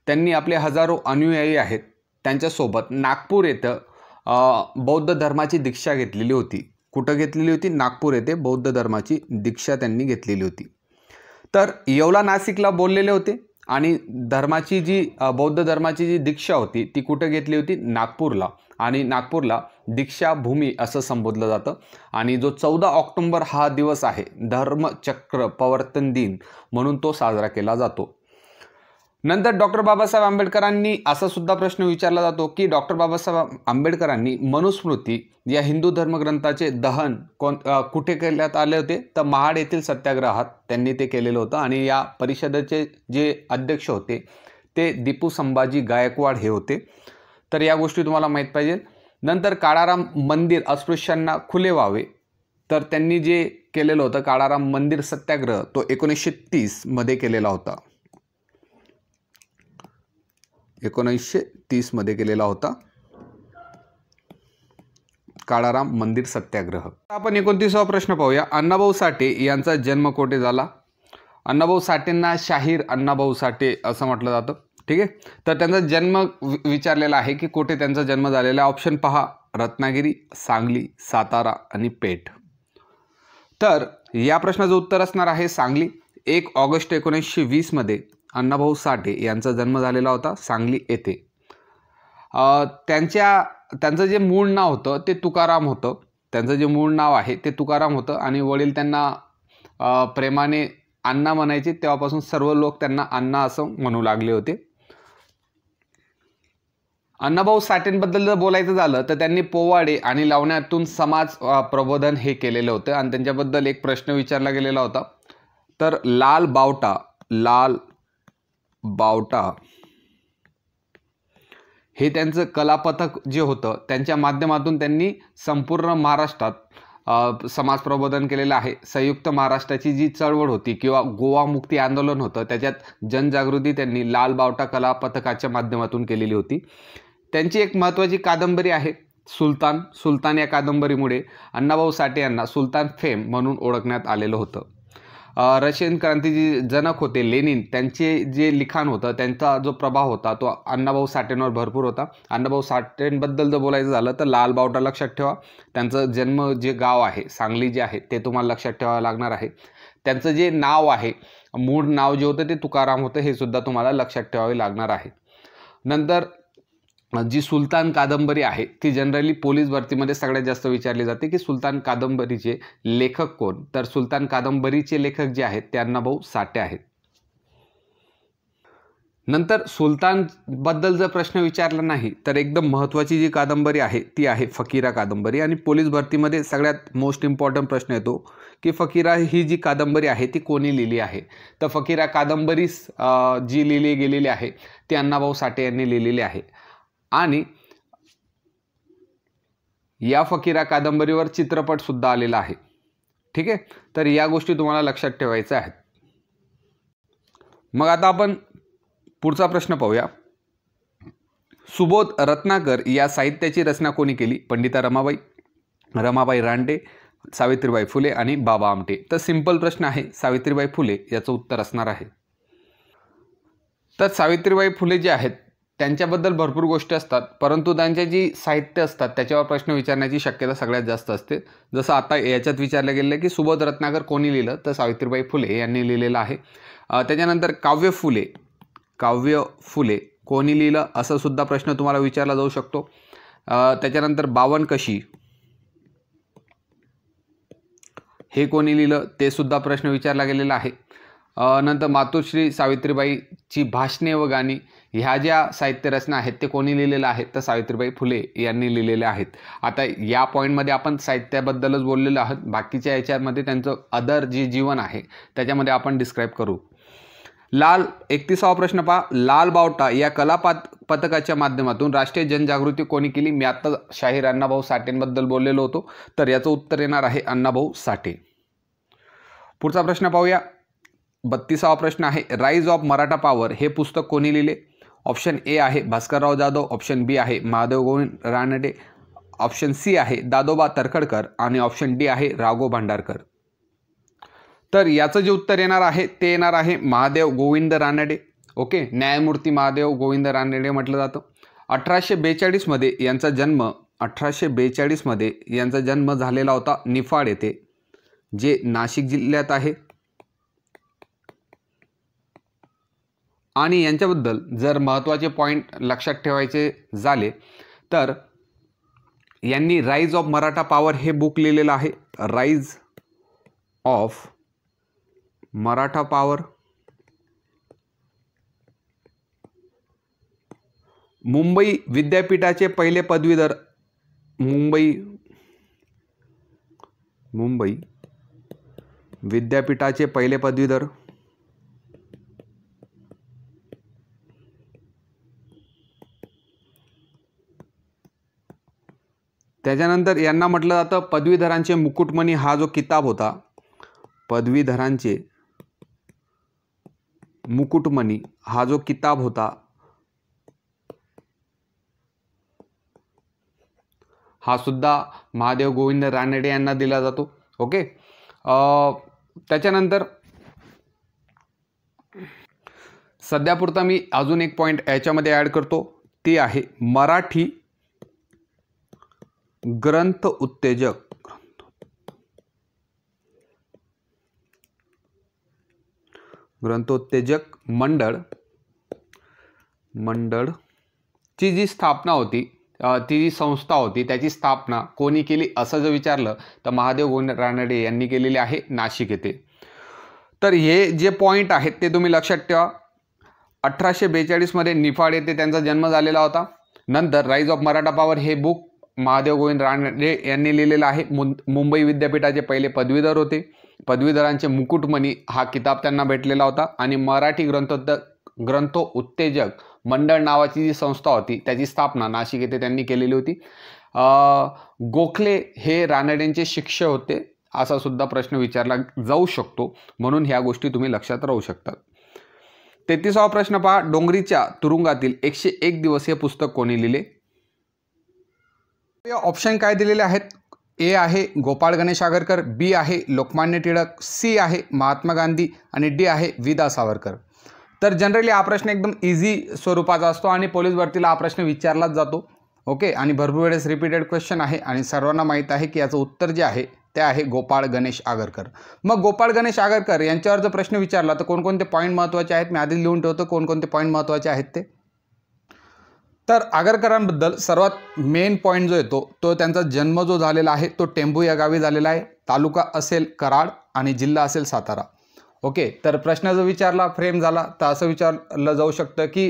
त्यांनी आपले हजारो अनुयायी आहेत त्यांच्यासोबत नागपूर येथे बौद्ध धर्माची दीक्षा घेतलेली होती. कुठं घेतलेली होती? नागपूर येथे बौद्ध धर्माची दीक्षा त्यांनी घेतलेली होती. तर येवला नाशिकला बोललेले होते आणि धर्माची जी बौद्ध धर्माची जी दीक्षा होती ती कुठं घेतली होती? नागपूरला. आणि नागपूरला दीक्षाभूमी असं संबोधलं जातं. आणि जो 14 ऑक्टोंबर हा दिवस आहे धर्मचक्र प्रवर्तन दिन म्हणून तो साजरा केला जातो. नंतर डॉक्टर बाबासाहेब आंबेडकरांनी असा सुद्धा प्रश्न विचारला जातो की डॉक्टर बाबासाहेब आंबेडकरांनी मनुस्मृती या हिंदू धर्मग्रंथाचे दहन कुठे करण्यात आले होते, तर महाड येथील सत्याग्रहात त्यांनी ते केलेलं होतं आणि या परिषदेचे जे अध्यक्ष होते ते दीपू संभाजी गायकवाड हे होते. तर या गोष्टी तुम्हाला माहीत पाहिजे. नंतर काळाराम मंदिर अस्पृश्यांना खुले व्हावे, तर त्यांनी जे केलेलं होतं काळाराम मंदिर सत्याग्रह तो 1930 मध्ये केलेला होता. 1930 मध्ये केलेला होता काळाराम मंदिर सत्याग्रह. आपण 29वा प्रश्न पाहूया. अण्णाभाऊ साठे यांचा जन्म कोठे झाला? अण्णाभाऊ साठेंना शाहीर अण्णाभाऊ साठे असं म्हटलं जातं. ठीक आहे. तर त्यांचा जन्म विचारलेला आहे की कुठे त्यांचा जन्म झालेला आहे. ऑप्शन पहा, रत्नागिरी, सांगली, सातारा आणि पेठ. तर या प्रश्नाचं उत्तर असणार आहे सांगली. 1 ऑगस्ट 1920 मध्ये अण्णाभाऊ साठे यांचा जन्म झालेला होता सांगली येथे. त्यांचं जे मूळ नाव होतं ते तुकाराम होतं. त्यांचं जे मूळ नाव आहे ते तुकाराम होतं आणि वडील त्यांना प्रेमाने अण्णा म्हणायचे. तेव्हापासून सर्व लोक त्यांना अण्णा असं म्हणू लागले होते. अण्णाभाऊ साठेंबद्दल जर बोलायचं झालं तर त्यांनी पोवाडे आणि लावण्यातून समाज प्रबोधन हे केलेलं होतं आणि त्यांच्याबद्दल एक प्रश्न विचारला गेलेला होता. तर लाल बावटा हे त्यांचं कलापथक जे होतं त्यांच्या माध्यमातून त्यांनी संपूर्ण महाराष्ट्रात समाज प्रबोधन केलेलं आहे. संयुक्त महाराष्ट्राची जी चळवळ होती किंवा गोवा मुक्ती आंदोलन होतं त्याच्यात जनजागृती त्यांनी लाल बावटा कलापथकाच्या माध्यमातून केलेली होती. त्यांची एक महत्त्वाची कादंबरी आहे सुलतान या कादंबरीमुळे अण्णाभाऊ साठे यांना सुलतान फेम म्हणून ओळखण्यात आलेलं होतं. रशियन क्रांतीचे जनक होते लेनिन, त्यांचे जे लिखाण होतं त्यांचा जो प्रभाव होता तो अण्णाभाऊ साठेंवर भरपूर होता. अण्णाभाऊ साठेंबद्दल जर बोलायचं झालं तर लाल बावटा लक्षात ठेवा. त्यांचं जन्म जे गाव आहे सांगली जे आहे ते तुम्हाला लक्षात ठेवावं लागणार आहे. त्यांचं जे नाव आहे मूळ नाव जे होतं ते तुकाराम होतं हे सुद्धा तुम्हाला लक्षात ठेवावे लागणार आहे. नंतर जी सुलतान कादंबरी आहे ती जनरली पोलीस भरतीमध्ये सगळ्यात जास्त विचारली जाते की सुलतान कादंबरीचे लेखक कोण? तर सुलतान कादंबरीचे लेखक जे आहेत ते अण्णाभाऊ साठे आहेत. नंतर सुलतानबद्दल जर प्रश्न विचारला नाही तर एकदम महत्त्वाची जी कादंबरी आहे ती आहे फकीरा कादंबरी आणि पोलीस भरतीमध्ये सगळ्यात मोस्ट इम्पॉर्टंट प्रश्न येतो की फकीरा ही जी कादंबरी आहे ती कोणी लिहिली आहे? तर फकीरा कादंबरी जी लिहिली गेलेली आहे ती अण्णाभाऊ साठे यांनी लिहिलेली आहे आणि या फकीरा कादंबरीवर चित्रपट सुद्धा आलेला आहे. ठीक आहे. तर या गोष्टी तुम्हाला लक्षात ठेवायच्या आहेत. मग आता आपण पुढचा प्रश्न पाहूया. सुबोध रत्नाकर या साहित्याची रचना कोणी केली? पंडिता रमाबाई रानडे, सावित्रीबाई फुले आणि बाबा आमटे. तर सिंपल प्रश्न आहे, सावित्रीबाई फुले याचं उत्तर असणार आहे. तर सावित्रीबाई फुले जे आहेत त्यांच्याबद्दल भरपूर गोष्टी असतात परंतु त्यांचे जी साहित्य असतात त्याच्यावर प्रश्न विचारण्याची शक्यता सगळ्यात जास्त असते. जसं आता याच्यात विचारलं गेलं की सुबोध रत्नाकर कोणी लिहिलं? तर सावित्रीबाई फुले यांनी लिहिलेलं आहे. त्याच्यानंतर काव्य फुले कोणी लिहिलं असं सुद्धा प्रश्न तुम्हाला विचारला जाऊ शकतो. त्याच्यानंतर बावन कशी हे कोणी लिहिलं ते सुद्धा प्रश्न विचारला गेलेला आहे. नंतर मातोश्री सावित्रीबाईची भाषणे व गाणी ह्या ज्या साहित्य रचना आहेत ते कोणी लिहिलेलं आहेत? तर सावित्रीबाई फुले यांनी लिहिलेले आहेत. आता या पॉईंटमध्ये आपण साहित्याबद्दलच बोललेलो आहोत. बाकीच्या याच्यामध्ये त्यांचं अदर जे जीवन आहे त्याच्यामध्ये आपण डिस्क्राईब करू. 31वा प्रश्न पहा. लाल बावटा या कलापथकाच्या माध्यमातून राष्ट्रीय जनजागृती कोणी केली? मी आता शाहीर अण्णाभाऊ साठेंबद्दल बोललेलो होतो तर याचं उत्तर येणार आहे अण्णाभाऊ साठे. पुढचा प्रश्न पाहूया. 32वा प्रश्न आहे. राईज ऑफ मराठा पॉवर हे पुस्तक कोणी लिहिले? ऑप्शन ए आहे भास्करराव जाधव, ऑप्शन बी आहे महादेव गोविंद रानडे, ऑप्शन सी आहे दादोबा तरखडकर आणि ऑप्शन डी आहे राघव भांडारकर. तर याचं जे उत्तर येणार आहे ते येणार आहे महादेव गोविंद रानडे. ओके, न्यायमूर्ती महादेव गोविंद रानडे म्हटलं जातं. 1842 मध्ये यांचा जन्म झालेला होता निफाड येथे जे नाशिक जिल्ह्यात आहे. आणि यांच्याबद्दल जर महत्त्वाचे पॉईंट लक्षात ठेवायचे झाले तर यांनी राईज ऑफ मराठा पॉवर हे बुक लिहिलेलं आहे. Rise of Maratha power Mumbai विद्यापीठाचे पहिले पदवीधर मुंबई विद्यापीठाचे पहिले पदवीधर त्याच्यानंतर यांना म्हटलं जातं पदवीधरांचे मुकुटमणी हा जो किताब होता, पदवीधरांचे मुकुटमणी हा जो किताब होता हा सुद्धा महादेव गोविंद रानडे यांना दिला जातो. ओके. त्याच्यानंतर सध्यापुरता मी अजून एक पॉईंट याच्यामध्ये ॲड करतो, ती आहे मराठी ग्रंथ ग्रंथोत्तेजक मंडळची जी स्थापना होती, ती जी संस्था होती त्याची स्थापना कोणी केली असं जर विचारलं तर महादेव गोविंद रानडे यांनी केलेली आहे, नाशिक येथे. तर हे जे पॉईंट आहेत ते तुम्ही लक्षात ठेवा. 1842 मध्ये निफाड येथे त्यांचा जन्म झालेला होता. नंतर राईज ऑफ मराठा पॉवर हे बुक महादेव गोविंद रानडे यांनी लिहिलेलं आहे. मुंबई विद्यापीठाचे पहिले पदवीधर होते. पदवीधरांचे मुकुटमणी हा किताब त्यांना भेटलेला होता. आणि मराठी ग्रंथोत्तेजक मंडळ नावाची जी संस्था होती त्याची स्थापना नाशिक येथे त्यांनी केलेली होती. गोखले हे रानडेंचे शिष्य होते असा सुद्धा प्रश्न विचारला जाऊ शकतो, म्हणून ह्या गोष्टी तुम्ही लक्षात राहू शकतात. 33वा प्रश्न पहा. डोंगरीच्या तुरुंगातील 101 दिवस हे पुस्तक कोणी लिहिले? ऑप्शन काय दिलेले आहेत? ए आहे गोपाळ गणेश आगरकर, बी आहे लोकमान्य टिळक, सी आहे महात्मा गांधी आणि डी आहे विदा सावरकर. तर जनरली हा प्रश्न एकदम इझी स्वरूपाचा असतो आणि पोलीस भरतीला हा प्रश्न विचारलाच जातो. ओके. आणि भरपूर वेळेस रिपीटेड क्वेश्चन आहे आणि सर्वांना माहीत आहे की याचं उत्तर जे आहे ते आहे गोपाळ गणेश आगरकर. मग गोपाळ गणेश आगरकर यांच्यावर जर प्रश्न विचारला तर कोणकोणते पॉईंट महत्त्वाचे आहेत मी आधी लिहून ठेवतो कोणकोणते पॉईंट महत्त्वाचे आहेत ते. तर आगरकरांबद्दल सर्वात मेन पॉईंट जो येतो तो त्यांचा जन्म जो झालेला आहे तो टेंभू या गावी झालेला आहे. तालुका असेल कराड आणि जिल्हा असेल सातारा. ओके. तर प्रश्न जो विचारला फ्रेम झाला तर असं विचारलं जाऊ शकतं की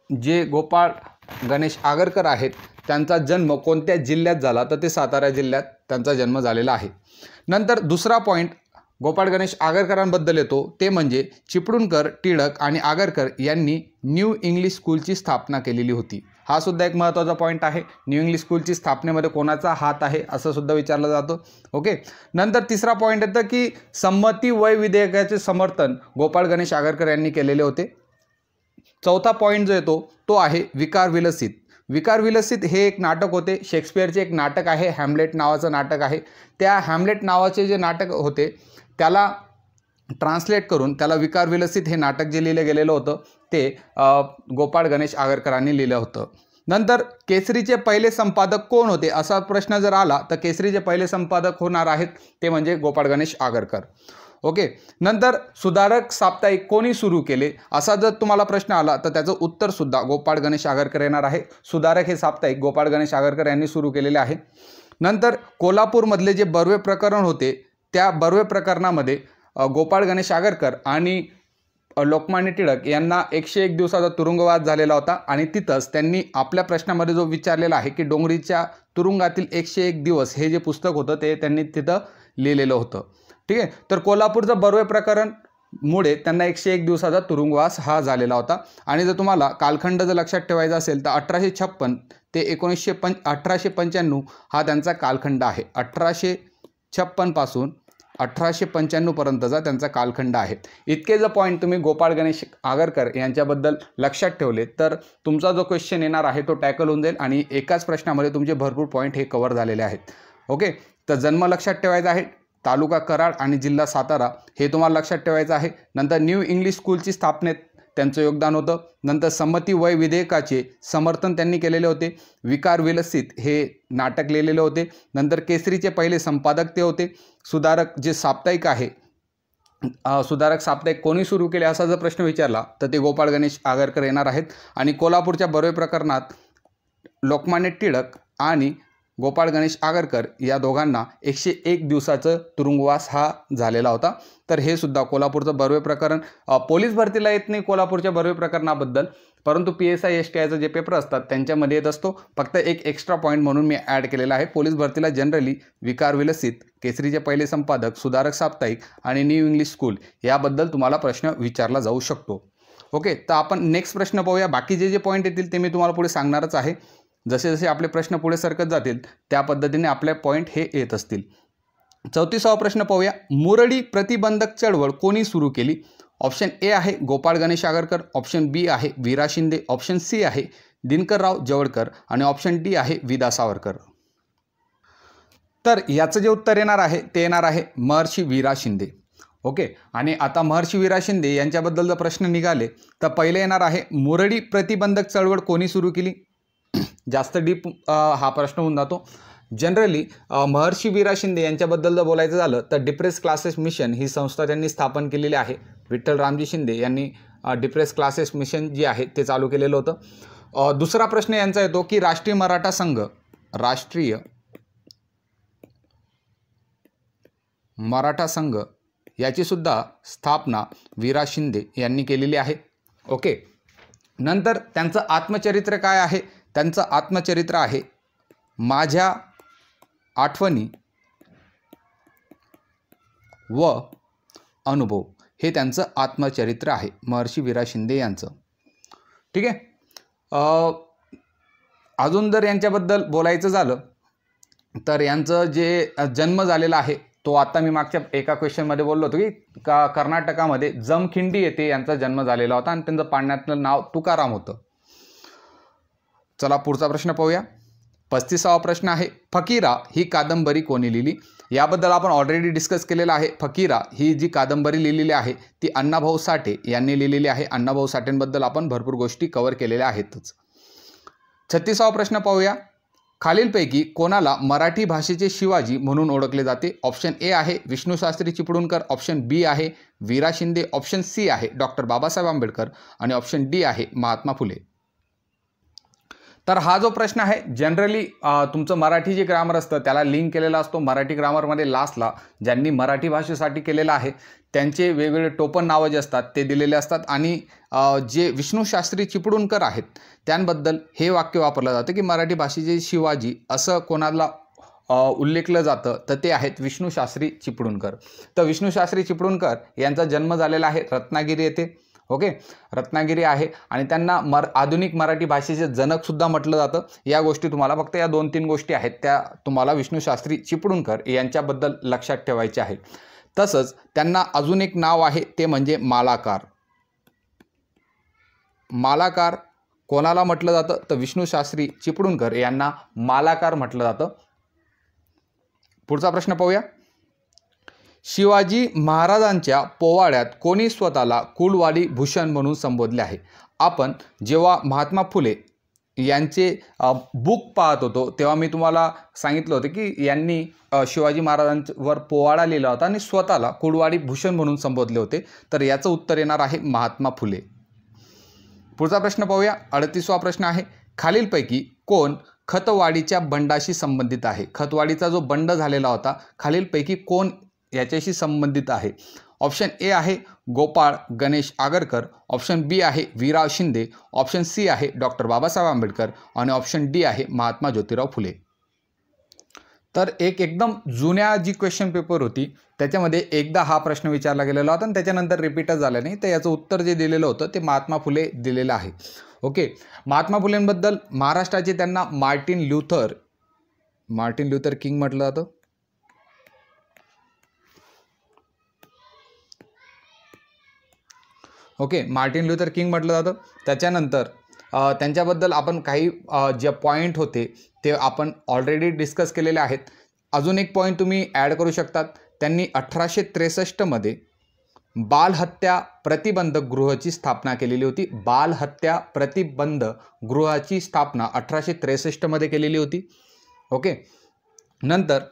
जे गोपाळ गणेश आगरकर आहेत त्यांचा जन्म कोणत्या जिल्ह्यात झाला, तर ते सातारा जिल्ह्यात त्यांचा जन्म झालेला आहे. नंतर दुसरा पॉईंट गोपाळ गणेश आगरकरांबद्दल येतो ते म्हणजे चिपळूणकर, टिळक आणि आगरकर यांनी न्यू इंग्लिश स्कूलची स्थापना केलेली होती. हा सुद्धा एक महत्त्वाचा पॉईंट आहे. न्यू इंग्लिश स्कूलची स्थापनेमध्ये कोणाचा हात आहे असं सुद्धा विचारलं जातं. ओके. नंतर तिसरा पॉईंट येतं की संमती वय विधेयकाचे समर्थन गोपाळ गणेश आगरकर यांनी केलेले होते. चौथा पॉईंट जो येतो तो आहे विकार विलसित. विकार विलसित हे एक नाटक होते. शेक्सपियरचे एक नाटक आहे, हॅम्लेट नावाचं नाटक आहे. त्या हॅम्लेट नावाचे जे नाटक होते त्याला ट्रान्सलेट करून त्याला विकार विलसित हे नाटक जे लिहिलं गेलेलं होतं ते गोपाळ गणेश आगरकरांनी लिहिलं होतं. नंतर केसरीचे पहिले संपादक कोण होते असा प्रश्न जर आला तर केसरीचे पहिले संपादक होणार आहेत ते म्हणजे गोपाळ गणेश आगरकर. ओके. नंतर सुधारक साप्ताहिक कोणी सुरू केले असा जर तुम्हाला प्रश्न आला तर त्याचं उत्तर सुद्धा गोपाळ गणेश आगरकर येणार आहे. सुधारक हे साप्ताहिक गोपाळ गणेश आगरकर यांनी सुरू केलेले आहे. नंतर कोल्हापूरमधले जे बर्वे प्रकरण होते त्या बर्वे प्रकरणामध्ये गोपाळ गणेश आगरकर आणि लोकमान्य टिळक यांना 101 दिवसाचा तुरुंगवास झालेला होता आणि तिथंच त्यांनी आपल्या प्रश्नामध्ये जो विचारलेला आहे की डोंगरीच्या तुरुंगातील 101 दिवस हे जे पुस्तक होतं ते त्यांनी तिथं लिहिलेलं होतं. ठीक आहे. तर कोल्हापूरचं बर्वे प्रकरण मुळे त्यांना 101 दिवसाचा तुरुंगवास हा झालेला होता. आणि जर तुम्हाला कालखंड जर लक्षात ठेवायचा असेल तर 1856 ते 1895 हा त्यांचा कालखंड आहे. 1856 पासून 1895 पर्यंतचा त्यांचा कालखंड आहे. इतके जर पॉईंट तुम्ही गोपाळ गणेश आगरकर यांच्याबद्दल लक्षात ठेवले तर तुमचा जो क्वेश्चन येणार आहे तो टॅकल होऊन जाईल आणि एकाच प्रश्नामध्ये तुमचे भरपूर पॉईंट हे कव्हर झालेले आहेत. ओके. तर जन्म लक्षात ठेवायचा आहे, तालुका कराड आणि जिल्हा सातारा हे तुम्हाला लक्षात ठेवायचं आहे. नंतर न्यू इंग्लिश स्कूलची स्थापनेत त्यांचं योगदान होतं. नंतर संमती वय विधेयकाचे समर्थन त्यांनी केलेले होते. विकार विलसित हे नाटक लिहिलेले होते. नंतर केसरीचे पहिले संपादक ते होते. सुधारक जे साप्ताहिक आहे, सुधारक साप्ताहिक कोणी सुरू केले असा जर प्रश्न विचारला तर ते गोपाळ गणेश आगरकर येणार आहेत. आणि कोल्हापूरच्या बर्वे प्रकरणात लोकमान्य टिळक आणि गोपाळ गणेश आगरकर या दोघांना 101 दिवसाचं तुरुंगवास हा झालेला होता. तर हे सुद्धा कोल्हापूरचं बर्वे प्रकरण पोलीस भरतीला येत नाही कोल्हापूरच्या बर्वे प्रकरणाबद्दल, परंतु PSI STIचं जे पेपर असतात त्यांच्यामध्ये येत असतो. फक्त एक एक्स्ट्रा पॉईंट म्हणून मी ॲड केलेला आहे. पोलीस भरतीला जनरली विकार विलसित, केसरीचे पहिले संपादक, सुधारक साप्ताहिक आणि न्यू इंग्लिश स्कूल याबद्दल तुम्हाला प्रश्न विचारला जाऊ शकतो. ओके, तर आपण नेक्स्ट प्रश्न पाहूया. बाकी जे पॉईंट येतील ते मी तुम्हाला पुढे सांगणारच आहे. जसे जसे आपले प्रश्न पुढे सरकत जातील त्या पद्धतीने आपले पॉईंट हे येत असतील. 34वा प्रश्न पाहूया. मुरडी प्रतिबंधक चळवळ कोणी सुरू केली? ऑप्शन ए आहे गोपाळ गणेश आगरकर, ऑप्शन बी आहे वीरा शिंदे, ऑप्शन सी आहे दिनकरराव जवळकर आणि ऑप्शन डी आहे विदा सावरकर. तर याचं जे उत्तर येणार आहे ते येणार आहे महर्षी वीरा शिंदे. ओके, आणि आता महर्षी वीरा शिंदे यांच्याबद्दल जर प्रश्न निघाले तर पहिले येणार आहे मुरडी प्रतिबंधक चळवळ कोणी सुरू केली. जास्त डीप हा प्रश्न होऊन जातो. जनरली महर्षी वीरा शिंदे यांच्याबद्दल जर बोलायचं झालं तर डिप्रेस क्लासेस मिशन ही संस्था त्यांनी स्थापन केलेली आहे. विठ्ठल रामजी शिंदे यांनी डिप्रेस क्लासेस मिशन जे आहे ते चालू केलेलं होतं. दुसरा प्रश्न यांचा येतो की राष्ट्रीय मराठा संघ याची सुद्धा स्थापना वीरा शिंदे यांनी केलेली आहे. ओके, नंतर त्यांचं आत्मचरित्र काय आहे? त्यांचं आत्मचरित्र आहे माझ्या आठवणी व अनुभव, हे त्यांचं आत्मचरित्र आहे महर्षी वीरा शिंदे यांचं. ठीक आहे. अजून जर यांच्याबद्दल बोलायचं झालं तर यांचं जे जन्म झालेला आहे तो आता मी मागच्या एका क्वेश्चनमध्ये बोललो होतो की कर्नाटकामध्ये जमखिंडी येथे यांचा जन्म झालेला होता आणि त्यांचं पाण्यातलं नाव तुकाराम होतं. चला पुढचा प्रश्न पाहूया. 35वा प्रश्न आहे फकीरा ही कादंबरी कोणी लिहिली? याबद्दल आपण ऑलरेडी डिस्कस केलेलं आहे. फकीरा ही जी कादंबरी लिहिलेली आहे ती अण्णाभाऊ साठे यांनी लिहिलेली आहे. अण्णाभाऊ साठेंबद्दल आपण भरपूर गोष्टी कव्हर केलेल्या आहेतच. 36वा प्रश्न पाहूया. खालीलपैकी कोणाला मराठी भाषेचे शिवाजी म्हणून ओळखले जाते? ऑप्शन ए आहे विष्णूशास्त्री चिपळूणकर, ऑप्शन बी आहे वीरा शिंदे, ऑप्शन सी आहे डॉक्टर बाबासाहेब आंबेडकर आणि ऑप्शन डी आहे महात्मा फुले. तर हा जो प्रश्न आहे जनरली तुमचं मराठी जे ग्रामर असतं त्याला लिंक केलेला असतो. मराठी ग्रामरमध्ये लास्टला ज्यांनी मराठी भाषेसाठी केलेलं आहे त्यांचे वेगवेगळे टोपण नावं जे असतात ते दिलेले असतात आणि जे विष्णूशास्त्री चिपळूणकर आहेत त्यांबद्दल हे वाक्य वापरलं जातं की मराठी भाषेचे शिवाजी असं कोणाला उल्लेखलं जातं तर ते आहेत विष्णूशास्त्री चिपळूणकर. तर विष्णूशास्त्री चिपळूणकर यांचा जन्म झालेला आहे रत्नागिरी येथे. ओके, रत्नागिरी आहे आणि त्यांना आधुनिक मराठी भाषेचे जनकसुद्धा म्हटलं जातं. या गोष्टी तुम्हाला फक्त या 2-3 गोष्टी आहेत त्या तुम्हाला विष्णूशास्त्री चिपळूणकर यांच्याबद्दल लक्षात ठेवायचे आहे. तसंच त्यांना अजून एक नाव आहे ते म्हणजे मालाकार. मालाकार कोणाला म्हटलं जातं तर विष्णूशास्त्री चिपळूणकर यांना मालाकार म्हटलं जातं. पुढचा प्रश्न पाहूया. शिवाजी महाराजांच्या पोवाड्यात कोणी स्वतःला कुलवाडी भूषण म्हणून संबोधले आहे? आपण जेव्हा महात्मा फुले यांचे बुक पाहत होतो तेव्हा मी तुम्हाला सांगितलं होतं की यांनी शिवाजी महाराजांवर पोवाडा लिहिला होता आणि स्वतःला कुलवाडी भूषण म्हणून संबोधले होते. तर याचं उत्तर येणार आहे महात्मा फुले. पुढचा प्रश्न पाहूया. 38वा प्रश्न आहे खालीलपैकी कोण खतवाडीच्या बंडाशी संबंधित आहे? खतवाडीचा जो बंड झालेला होता खालीलपैकी कोण याच्याशी संबंधित आहे? ऑप्शन ए आहे गोपाळ गणेश आगरकर, ऑप्शन बी आहे वीरा शिंदे, ऑप्शन सी आहे डॉक्टर बाबासाहेब आंबेडकर आणि ऑप्शन डी आहे महात्मा ज्योतिराव फुले. तर एकदम जुन्या जी क्वेश्चन पेपर होती त्याच्यामध्ये एकदा हा प्रश्न विचारला गेलेला होता आणि त्याच्यानंतर रिपीटच झाला नाही. तर याचं उत्तर जे दिलेलं होतं ते महात्मा फुले दिलेलं आहे. ओके, महात्मा फुलेंबद्दल महाराष्ट्राचे त्यांना मार्टिन ल्युथर किंग म्हटलं जातं. ओके, मार्टिन ल्युथर किंग म्हटलं जातं. त्याच्यानंतर त्यांच्याबद्दल आपण काही जे पॉईंट होते ते आपण ऑलरेडी डिस्कस केलेले आहेत. अजून एक पॉईंट तुम्ही ॲड करू शकतात. त्यांनी 1863मध्ये बालहत्या प्रतिबंधक गृहाची स्थापना केलेली होती. बालहत्या प्रतिबंध गृहाची स्थापना 1863मध्ये केलेली होती. ओके, नंतर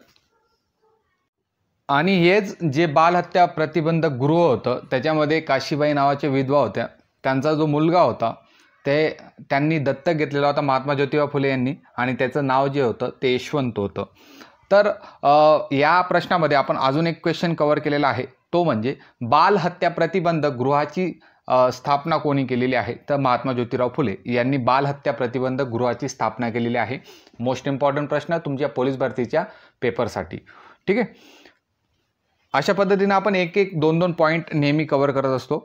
आणि हेच जे बालहत्या प्रतिबंधक गृह होतं त्याच्यामध्ये काशीबाई नावाच्या विधवा होत्या. त्यांचा जो मुलगा होता त्यांनी दत्तक घेतलेला होता महात्मा ज्योतिराव फुले यांनी आणि त्याचं नाव जे होतं ते यशवंत होतं. तर या प्रश्नामध्ये आपण अजून एक क्वेश्चन कव्हर केलेला आहे तो म्हणजे बालहत्या प्रतिबंधक गृहाची स्थापना कोणी केलेली आहे, तर महात्मा ज्योतिराव फुले यांनी बालहत्या प्रतिबंधक गृहाची स्थापना केलेली आहे. मोस्ट इम्पॉर्टंट प्रश्न तुमच्या पोलीस भरतीच्या पेपरसाठी. ठीक आहे, अशा पद्धतीने आपण एक एक दोन दोन पॉईंट नेहमी कव्हर करत असतो.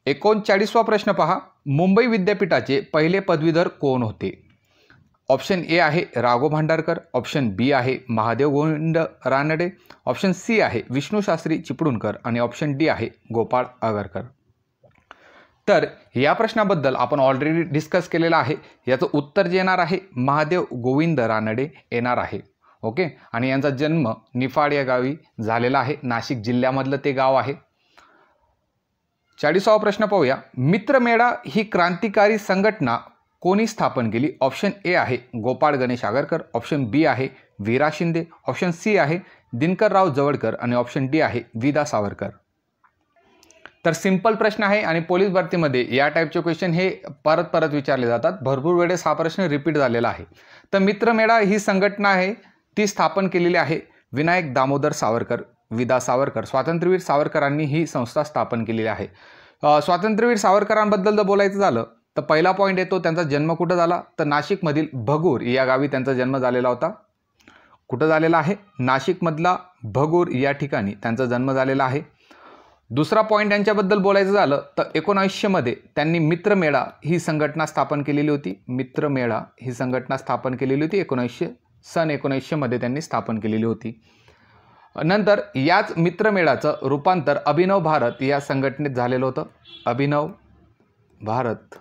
39वा प्रश्न पहा, मुंबई विद्यापीठाचे पहिले पदवीधर कोण होते? ऑप्शन ए आहे राघव भांडारकर, ऑप्शन बी आहे महादेव गोविंद रानडे, ऑप्शन सी आहे विष्णू शास्त्री चिपळूणकर आणि ऑप्शन डी आहे गोपाळ आगरकर. तर या प्रश्नाबद्दल आपण ऑलरेडी डिस्कस केलेलं आहे. याचं उत्तर जे येणार आहे महादेव गोविंद रानडे येणार आहे. ओके, आणि यांचा जन्म निफाड या गावी झालेला आहे. नाशिक जिल्ह्यामधलं ते गाव आहे. 40वा प्रश्न पाहूया, मित्रमेळा ही क्रांतिकारी संघटना कोणी स्थापन केली? ऑप्शन ए आहे गोपाळ गणेश आगरकर, ऑप्शन बी आहे वीरा शिंदे, ऑप्शन सी आहे दिनकरराव जवळकर आणि ऑप्शन डी आहे विदा सावरकर. तर सिंपल प्रश्न आहे आणि पोलीस भरतीमध्ये या टाईपचे क्वेश्चन हे परत परत विचारले जातात. भरपूर वेळेस हा प्रश्न रिपीट झालेला आहे. तर मित्रमेळा ही संघटना आहे ती स्थापन केलेली आहे विनायक दामोदर सावरकर, विदा सावरकर. स्वातंत्र्यवीर सावरकरांनी ही संस्था स्थापन केलेली आहे. स्वातंत्र्यवीर सावरकरांबद्दल जर बोलायचं झालं तर पहिला पॉईंट येतो त्यांचा जन्म कुठं झाला, तर नाशिकमधील भगूर या गावी त्यांचा जन्म झालेला होता. कुठं झालेला आहे? नाशिकमधला भगूर या ठिकाणी त्यांचा जन्म झालेला आहे. दुसरा पॉईंट यांच्याबद्दल बोलायचं झालं तर 1900 मध्ये त्यांनी मित्रमेळा ही संघटना स्थापन केलेली होती. मित्रमेळा ही संघटना स्थापन केलेली होती 1900 मध्ये त्यांनी स्थापन केलेली होती. नंतर याच मित्रमेळाचं रूपांतर अभिनव भारत या संघटनेत झालेलं होतं. अभिनव भारत.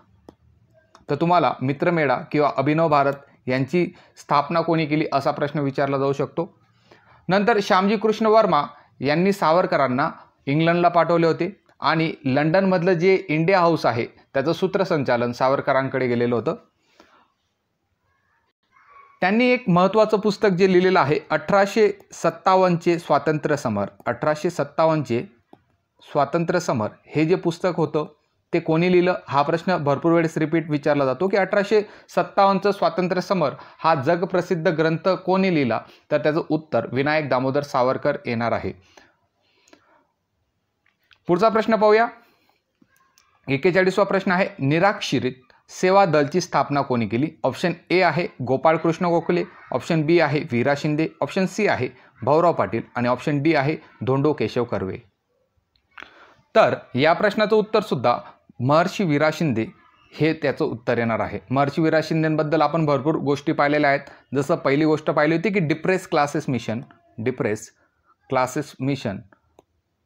तर तुम्हाला मित्रमेळा किंवा अभिनव भारत यांची स्थापना कोणी केली असा प्रश्न विचारला जाऊ शकतो. नंतर श्यामजी कृष्ण वर्मा यांनी सावरकरांना इंग्लंडला पाठवले होते आणि लंडनमधलं जे इंडिया हाऊस आहे त्याचं सूत्रसंचालन सावरकरांकडे गेलेलं होतं. त्यांनी एक महत्त्वाचं पुस्तक जे लिहिलेलं आहे 1857चे स्वातंत्र्य समर. 1857चे स्वातंत्र्य समर हे जे पुस्तक होतं ते कोणी लिहिलं हा प्रश्न भरपूर वेळेस रिपीट विचारला जातो की 1857चं स्वातंत्र्य समर हा जगप्रसिद्ध ग्रंथ कोणी लिहिला, तर त्याचं उत्तर विनायक दामोदर सावरकर येणार आहे. पुढचा प्रश्न पाहूया. 41वा प्रश्न आहे, निराक्षरित सेवा दलची स्थापना कोणी केली? ऑप्शन ए आहे गोपाळ कृष्ण गोखले, ऑप्शन बी आहे वीरा शिंदे, ऑप्शन सी आहे भाऊराव पाटील आणि ऑप्शन डी आहे धोंडो केशव कर्वे. तर या प्रश्नाचं उत्तर सुद्धा महर्षी वीरा शिंदे हे त्याचं उत्तर येणार आहे. महर्षी वीरा शिंदेबद्दल आपण भरपूर गोष्टी पाहिलेल्या आहेत. जसं पहिली गोष्ट पाहिली होती की डिप्रेस क्लासेस मिशन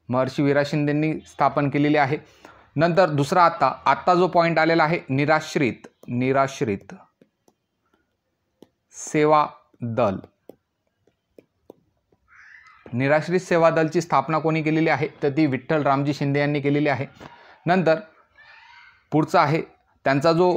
महर्षी वीरा शिंदेंनी स्थापन केलेली आहे. नंतर दुसरा आत्ता जो पॉईंट आलेला आहे निराश्रित सेवा दल. निराश्रित सेवा दलची स्थापना कोणी केलेली आहे, तर ती विठ्ठल रामजी शिंदे यांनी केलेली आहे. नंतर पुढचा आहे त्यांचा जो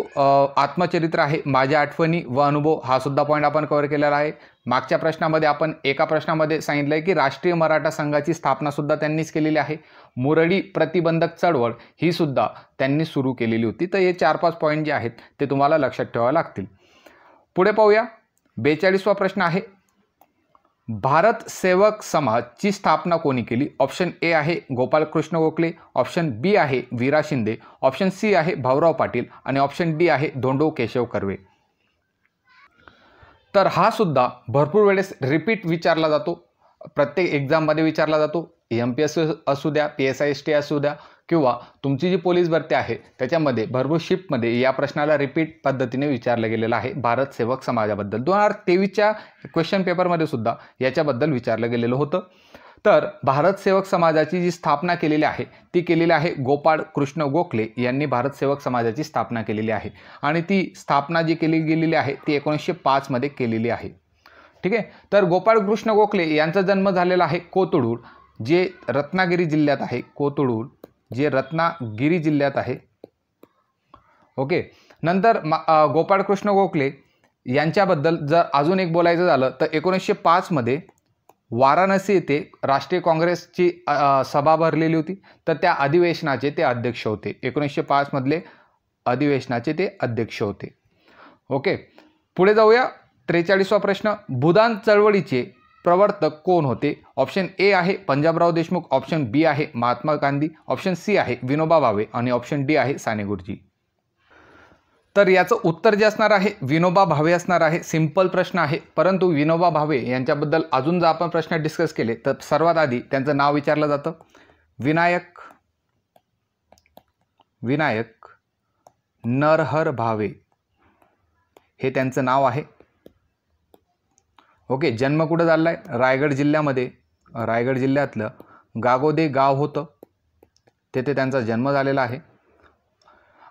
आत्मचरित्र आहे माझ्या आठवणी व अनुभव हा सुद्धा पॉईंट आपण कव्हर केलेला आहे. मागच्या प्रश्नामध्ये आपण एका प्रश्नामध्ये सांगितलं आहे की राष्ट्रीय मराठा संघाची स्थापना सुद्धा त्यांनीच केलेली आहे. मुरळी प्रतिबंधक चळवळ ही सुद्धा त्यांनी सुरू केलेली होती. तर हे 4-5 पॉईंट जे आहेत ते तुम्हाला लक्षात ठेवावे लागतील. पुढे पाहूया. 42वा प्रश्न आहे, भारत सेवक समाजची स्थापना कोणी केली? ऑप्शन ए आहे गोपाळकृष्ण गोखले, ऑप्शन बी आहे वीरा शिंदे, ऑप्शन सी आहे भाऊराव पाटील आणि ऑप्शन डी आहे धोंडो केशव कर्वे. तर हा सुद्धा भरपूर वेळेस रिपीट विचारला जातो, प्रत्येक एक्झाममध्ये विचारला जातो. MPSC असू द्या, PSI-ST असू द्या किंवा तुमची जी पोलीस भरती आहे त्याच्यामध्ये भरपूर शिफ्टमध्ये या प्रश्नाला रिपीट पद्धतीने विचारलं गेलेलं आहे. भारत सेवक समाजाबद्दल 2023च्या क्वेश्चन पेपरमध्ये सुद्धा याच्याबद्दल विचारलं गेलेलं होतं. तर भारत सेवक समाजाची जी स्थापना केलेली आहे ती केलेली आहे गोपाळ कृष्ण गोखले यांनी भारत सेवक समाजाची स्थापना केलेली आहे आणि ती स्थापना जी केली गेलेली आहे ती 1905 मध्ये केलेली आहे. ठीक आहे. तर गोपाळ कृष्ण गोखले यांचा जन्म झालेला आहे कोथरूड जे रत्नागिरी जिल्ह्यात आहे. कोथरूड जे रत्नागिरी जिल्ह्यात आहे. ओके. नंतर गोपाळ कृष्ण गोखले यांच्याबद्दल जर अजून एक बोलायचं झालं तर 1905 मध्ये वाराणसी येथे राष्ट्रीय काँग्रेसची सभा भरलेली होती. तर त्या अधिवेशनाचे ते अध्यक्ष होते. 1905 मधले अधिवेशनाचे ते अध्यक्ष होते. ओके. पुढे जाऊया. 43वा प्रश्न, भूदान चळवळीचे प्रवर्तक कोण होते? ऑप्शन ए आहे पंजाबराव देशमुख, ऑप्शन बी आहे महात्मा गांधी, ऑप्शन सी आहे विनोबा भावे आणि ऑप्शन डी आहे साने गुरुजी. तर याचं उत्तर जे असणार आहे विनोबा भावे असणार आहे. सिंपल प्रश्न आहे, परंतु विनोबा भावे यांच्याबद्दल अजून जर आपण प्रश्न डिस्कस केले तर सर्वात आधी त्यांचं नाव विचारलं जातं. विनायक नरहर भावे हे त्यांचं नाव आहे. ओके. जन्म कुठं झाला आहे? रायगड जिल्ह्यामध्ये, रायगड जिल्ह्यातलं गागोदे गाव होतं, तेथे त्यांचा जन्म झालेला आहे.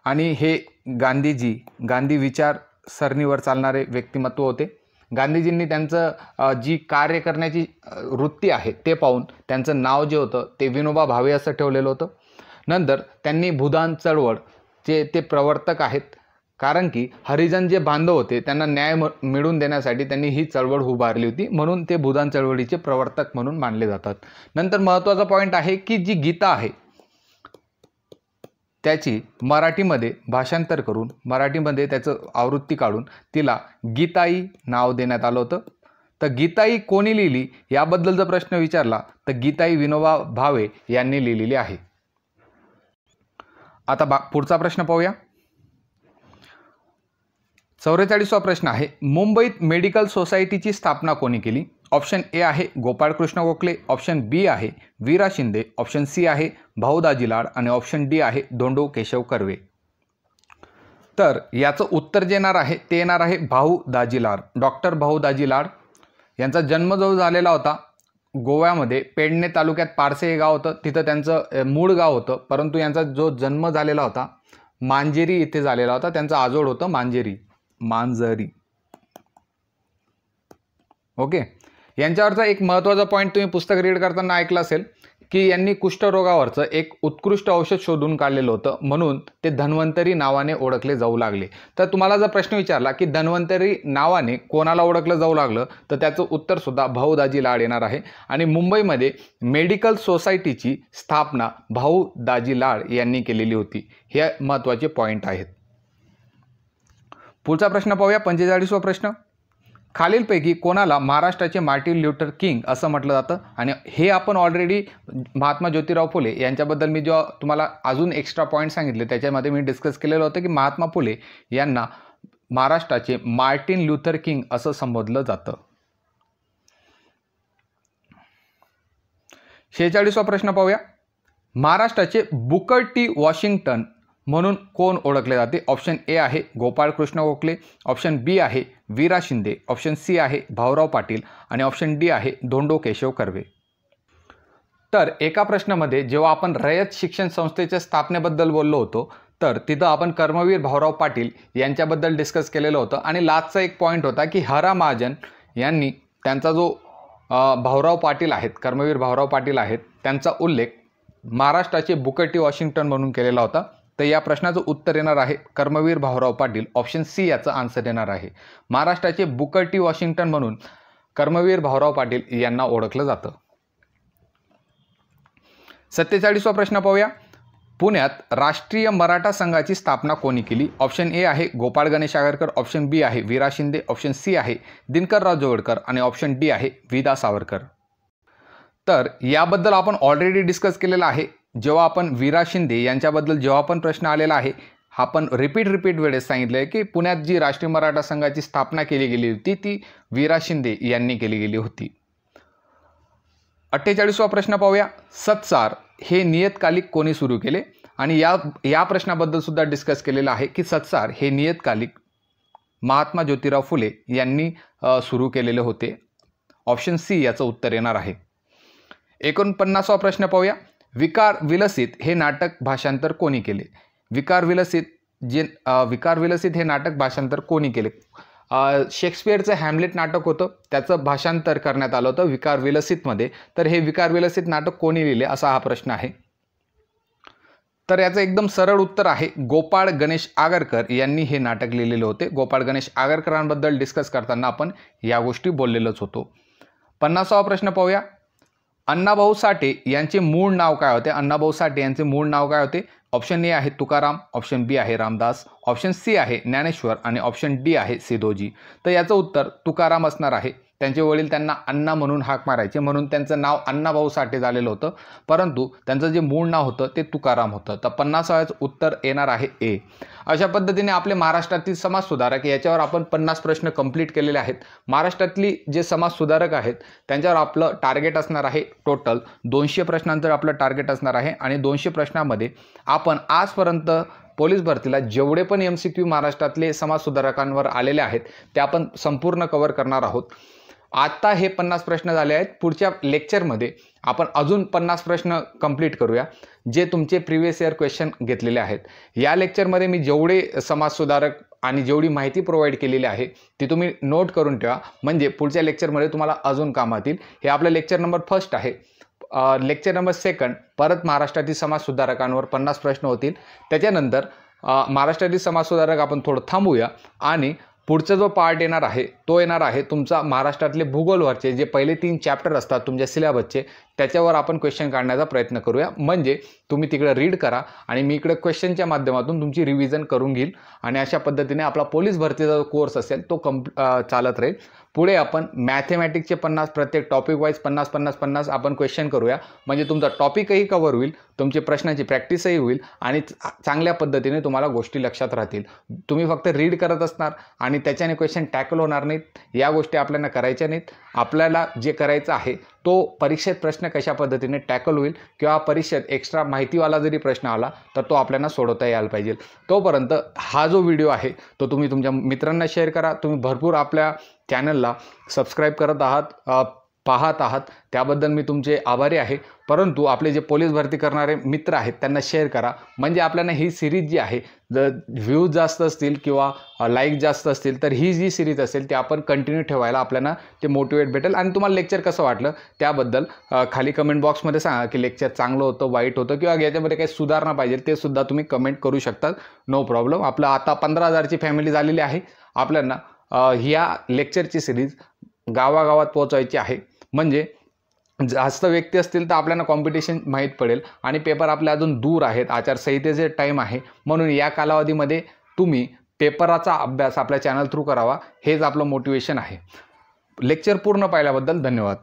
आणि हे गांधी विचार सरणीवर चालणारे व्यक्तिमत्व होते. गांधीजींनी त्यांचं जी कार्य करण्याची वृत्ती आहे ते पाहून त्यांचं नाव जे होतं ते विनोबा भावे असं ठेवलेलं होतं. नंतर त्यांनी भूदान चळवळचे ते प्रवर्तक आहेत, कारण की हरिजन जे बांधव होते त्यांना न्याय मिळवून देण्यासाठी त्यांनी ही चळवळ उभारली होती, म्हणून ते भूदान चळवळीचे प्रवर्तक म्हणून मानले जातात. नंतर महत्त्वाचा पॉईंट आहे की जी गीता आहे त्याची मराठीमध्ये भाषांतर करून मराठीमध्ये त्याचं आवृत्ती काढून तिला गीताई नाव देण्यात आलं होतं. तर गीताई कोणी लिहिली याबद्दल जर प्रश्न विचारला तर गीताई विनोबा भावे यांनी लिहिलेली आहे. आता पुढचा प्रश्न पाहूया. 44वा प्रश्न आहे, मुंबईत मेडिकल सोसायटीची स्थापना कोणी केली? ऑप्शन ए आहे गोपाळकृष्ण गोखले, ऑप्शन बी आहे वीरा शिंदे, ऑप्शन सी आहे भाऊ दाजी लाड आणि ऑप्शन डी आहे धोंडो केशव कर्वे. तर याचं उत्तर जे येणार आहे ते येणार आहे भाऊ दाजी लाड. डॉक्टर भाऊ दाजी लाड यांचा जन्म जो झालेला होता गोव्यामध्ये पेडणे तालुक्यात पारसे हे गाव होतं, तिथं त्यांचं मूळ गाव होतं, परंतु यांचा जो जन्म झालेला होता मांजेरी इथे झालेला होता. त्यांचं आजोळ होतं मांजरी. ओके. यांच्यावरचा एक महत्त्वाचा पॉईंट तुम्ही पुस्तक रीड करताना ऐकलं असेल की यांनी कुष्ठरोगावरचं एक उत्कृष्ट औषध शोधून काढलेलं होतं, म्हणून ते धन्वंतरी नावाने ओळखले जाऊ लागले. तर तुम्हाला जर प्रश्न विचारला की धन्वंतरी नावाने कोणाला ओळखलं जाऊ लागलं तर त्याचं उत्तर सुद्धा भाऊ दाजी लाड येणार आहे. आणि मुंबईमध्ये मेडिकल सोसायटीची स्थापना भाऊ दाजी लाड यांनी केलेली होती. हे महत्त्वाचे पॉईंट आहेत. पुढचा प्रश्न पाहूया. 45वा प्रश्न, खालीलपैकी कोणाला महाराष्ट्राचे मार्टिन ल्यूथर किंग असं म्हटलं जातं? आणि हे आपण ऑलरेडी महात्मा ज्योतिराव फुले यांच्याबद्दल मी जेव्हा तुम्हाला अजून एक्स्ट्रा पॉईंट सांगितले त्याच्यामध्ये मी डिस्कस केलेलं होतं की महात्मा फुले यांना महाराष्ट्राचे मार्टिन ल्यूथर किंग असं संबोधलं जातं. 46वा प्रश्न पाहूया. महाराष्ट्राचे बुकर टी वॉशिंग्टन म्हणून कोण ओळखले जाते? ऑप्शन ए आहे गोपाळकृष्ण गोखले, ऑप्शन बी आहे वीरा शिंदे, ऑप्शन सी आहे भाऊराव पाटील आणि ऑप्शन डी आहे धोंडो केशव कर्वे. तर एका प्रश्नामध्ये जेव्हा आपण रयत शिक्षण संस्थेच्या स्थापनेबद्दल बोललो होतो तर तिथं आपण कर्मवीर भाऊराव पाटील यांच्याबद्दल डिस्कस केलेलं होतं. आणि लास्टचा एक पॉईंट होता की हरा महाजन यांनी त्यांचा जो भाऊराव पाटील आहेत, कर्मवीर भाऊराव पाटील आहेत, त्यांचा उल्लेख महाराष्ट्राचे बुकर टी वॉशिंग्टन म्हणून केलेला होता. तर या प्रश्नाचं उत्तर येणार आहे कर्मवीर भाऊराव पाटील. ऑप्शन सी याचं आन्सर येणार आहे. महाराष्ट्राचे बुकर टी वॉशिंग्टन म्हणून कर्मवीर भाऊराव पाटील यांना ओळखलं जातं. 47वा प्रश्न पाहूया. पुण्यात राष्ट्रीय मराठा संघाची स्थापना कोणी केली? ऑप्शन ए आहे गोपाळ गणेश आगरकर, ऑप्शन बी आहे वीरा शिंदे, ऑप्शन सी आहे दिनकरराव जोगळेकर आणि ऑप्शन डी आहे विदा सावरकर. तर याबद्दल आपण ऑलरेडी डिस्कस केलेलं आहे. जेव्हा आपण वीरा शिंदे यांच्याबद्दल जेव्हा पण प्रश्न आलेला आहे आपण रिपीट वेळेस सांगितलं आहे की पुण्यात जी राष्ट्रीय मराठा संघाची स्थापना केली गेली होती ती वीरा शिंदे यांनी केली गेली होती. 48वा प्रश्न पाहूया. सत्सार हे नियतकालिक कोणी सुरू केले? आणि या प्रश्नाबद्दल सुद्धा डिस्कस केलेलं आहे की सत्सार हे नियतकालिक महात्मा ज्योतिराव फुले यांनी सुरू केलेले होते. ऑप्शन सी याचं उत्तर येणार आहे. 49वा प्रश्न पाहूया. विकार विलसित हे नाटक भाषांतर कोणी केले? विकार विलसित हे नाटक भाषांतर कोणी केले? शेक्सपियरचं हॅमलेट नाटक होतं, त्याचं भाषांतर करण्यात आलं होतं विकार विलसितमध्ये. तर हे विकार विलसित नाटक कोणी लिहिले असा हा प्रश्न आहे. तर याचं एकदम सरळ उत्तर आहे गोपाळ गणेश आगरकर यांनी हे नाटक लिहिलेले होते. गोपाळ गणेश आगरकरांबद्दल डिस्कस करताना आपण या गोष्टी बोललेलोच होतो. 50वा प्रश्न पाहूया. अण्णाभाऊ साठे यांचे मूळ नाव काय होते? अण्णाभाऊ साठे यांचे मूळ नाव काय होते? ऑप्शन ए आहे तुकाराम, ऑप्शन बी आहे रामदास, ऑप्शन सी आहे ज्ञानेश्वर आणि ऑप्शन डी आहे सिद्धोजी. तर याचं उत्तर तुकाराम असणार आहे. त्यांचे वडील त्यांना अण्णा म्हणून हाक मारायचे, म्हणून त्यांचं नाव अण्णाभाऊ साठे झालेलं होतं, परंतु त्यांचं जे मूळ नाव होतं ते तुकाराम होतं. तर 50वेचं उत्तर येणार आहे ए. अशा पद्धतीने आपले महाराष्ट्रातील समाजसुधारक याच्यावर आपण 50 प्रश्न कंप्लीट केलेले आहेत. महाराष्ट्रातली जे समाजसुधारक आहेत त्यांच्यावर आपलं टार्गेट असणार आहे टोटल 200 प्रश्नांचं आपलं टार्गेट असणार आहे आणि 200 प्रश्नामध्ये आपण आजपर्यंत पोलीस भरतीला जेवढे पण MCQ महाराष्ट्रातले समाजसुधारकांवर आलेले आहेत ते आपण संपूर्ण कव्हर करणार आहोत. आता हे 50 प्रश्न झाले आहेत. पुढच्या लेक्चरमध्ये आपण अजून 50 प्रश्न कंप्लीट करूया जे तुमचे प्रिव्हियस इयर क्वेश्चन घेतलेले आहेत. या लेक्चरमध्ये मी जेवढे समाजसुधारक आणि जेवढी माहिती प्रोव्हाइड केलेली आहे ती तुम्ही नोट करून ठेवा, म्हणजे पुढच्या लेक्चरमध्ये तुम्हाला अजून कामात येईल. हे आपलं लेक्चर नंबर 1 आहे. लेक्चर नंबर 2 परत महाराष्ट्रातील समाजसुधारकांवर 50 प्रश्न होतील. त्याच्यानंतर महाराष्ट्रातील समाजसुधारक आपण थोडं थांबूया आणि पुढचा जो पार्ट येणार आहे तो येणार आहे तुमचा महाराष्ट्रातले भूगोलवरचे जे पहिले 3 चॅप्टर असतात तुमच्या सिलेबसचे, त्याच्यावर आपण क्वेश्चन काढण्याचा प्रयत्न करूया. म्हणजे तुम्ही तिकडे रीड करा आणि मी इकडे क्वेश्चनच्या माध्यमातून तुमची रिव्हिजन करून घेईल आणि अशा पद्धतीने आपला पोलीस भरतीचा जो कोर्स असेल तो चालत राहील. पुढे आपण मॅथमॅटिक्सचे 50 प्रत्येक टॉपिक वाईज 50 आपण क्वेश्चन करूया, म्हणजे तुमचा टॉपिकही कव्हर होईल, तुमची प्रश्नांची प्रॅक्टिसही होईल आणि चांगल्या पद्धतीने तुम्हाला गोष्टी लक्षात राहतील. तुम्ही फक्त रीड करत असणार आणि त्याच्याने क्वेश्चन टॅकल होणार नाहीत. या गोष्टी आपल्याला करायच्या नाहीत. आपल्याला जे करायचं आहे तो परीक्षेत प्रश्न कशा पद्धतीने टॅकल होईल किंवा परीक्षेत एक्स्ट्रा माहितीवाला जरी प्रश्न आला तर तो आपल्याला सोडवता यायला पाहिजे. तोपर्यंत हा जो व्हिडिओ आहे तो तुम्ही तुमच्या मित्रांना शेअर करा. तुम्ही भरपूर आपल्या चॅनलला सबस्क्राईब करत आहात, पाहत आहात, त्याबद्दल मी तुमचे आभारी आहे. परंतु आपले जे पोलीस भरती करणारे मित्र आहेत त्यांना शेअर करा, म्हणजे आपल्याला ही सिरीज जी आहे जर व्ह्यूज जास्त असतील किंवा लाईक जास्त असतील तर ही जी सिरीज असेल ती आपण कंटिन्यू ठेवायला आपल्याला ते मोटिवेट भेटेल. आणि तुम्हाला लेक्चर कसं वाटलं त्याबद्दल खाली कमेंट बॉक्समध्ये सांगा की लेक्चर चांगलं होतं, वाईट होतं किंवा याच्यामध्ये काही सुधारणा पाहिजे ते सुद्धा तुम्ही कमेंट करू शकता. No problem. आपलं आता 15,000ची फॅमिली झालेली आहे. आपल्याला ह्या लेक्चरची सिरीज गावागावात पोहोचवायची आहे, म्हणजे जास्त व्यक्ती असतील तर आपल्याला कॉम्पिटिशन माहीत पडेल आणि पेपर आपले अजून दूर आहेत, आचारसंहितेचे टाईम आहे, म्हणून या कालावधीमध्ये तुम्ही पेपराचा अभ्यास आपल्या चॅनल थ्रू करावा, हेच आपलं मोटिवेशन आहे. लेक्चर पूर्ण पाहिल्याबद्दल धन्यवाद.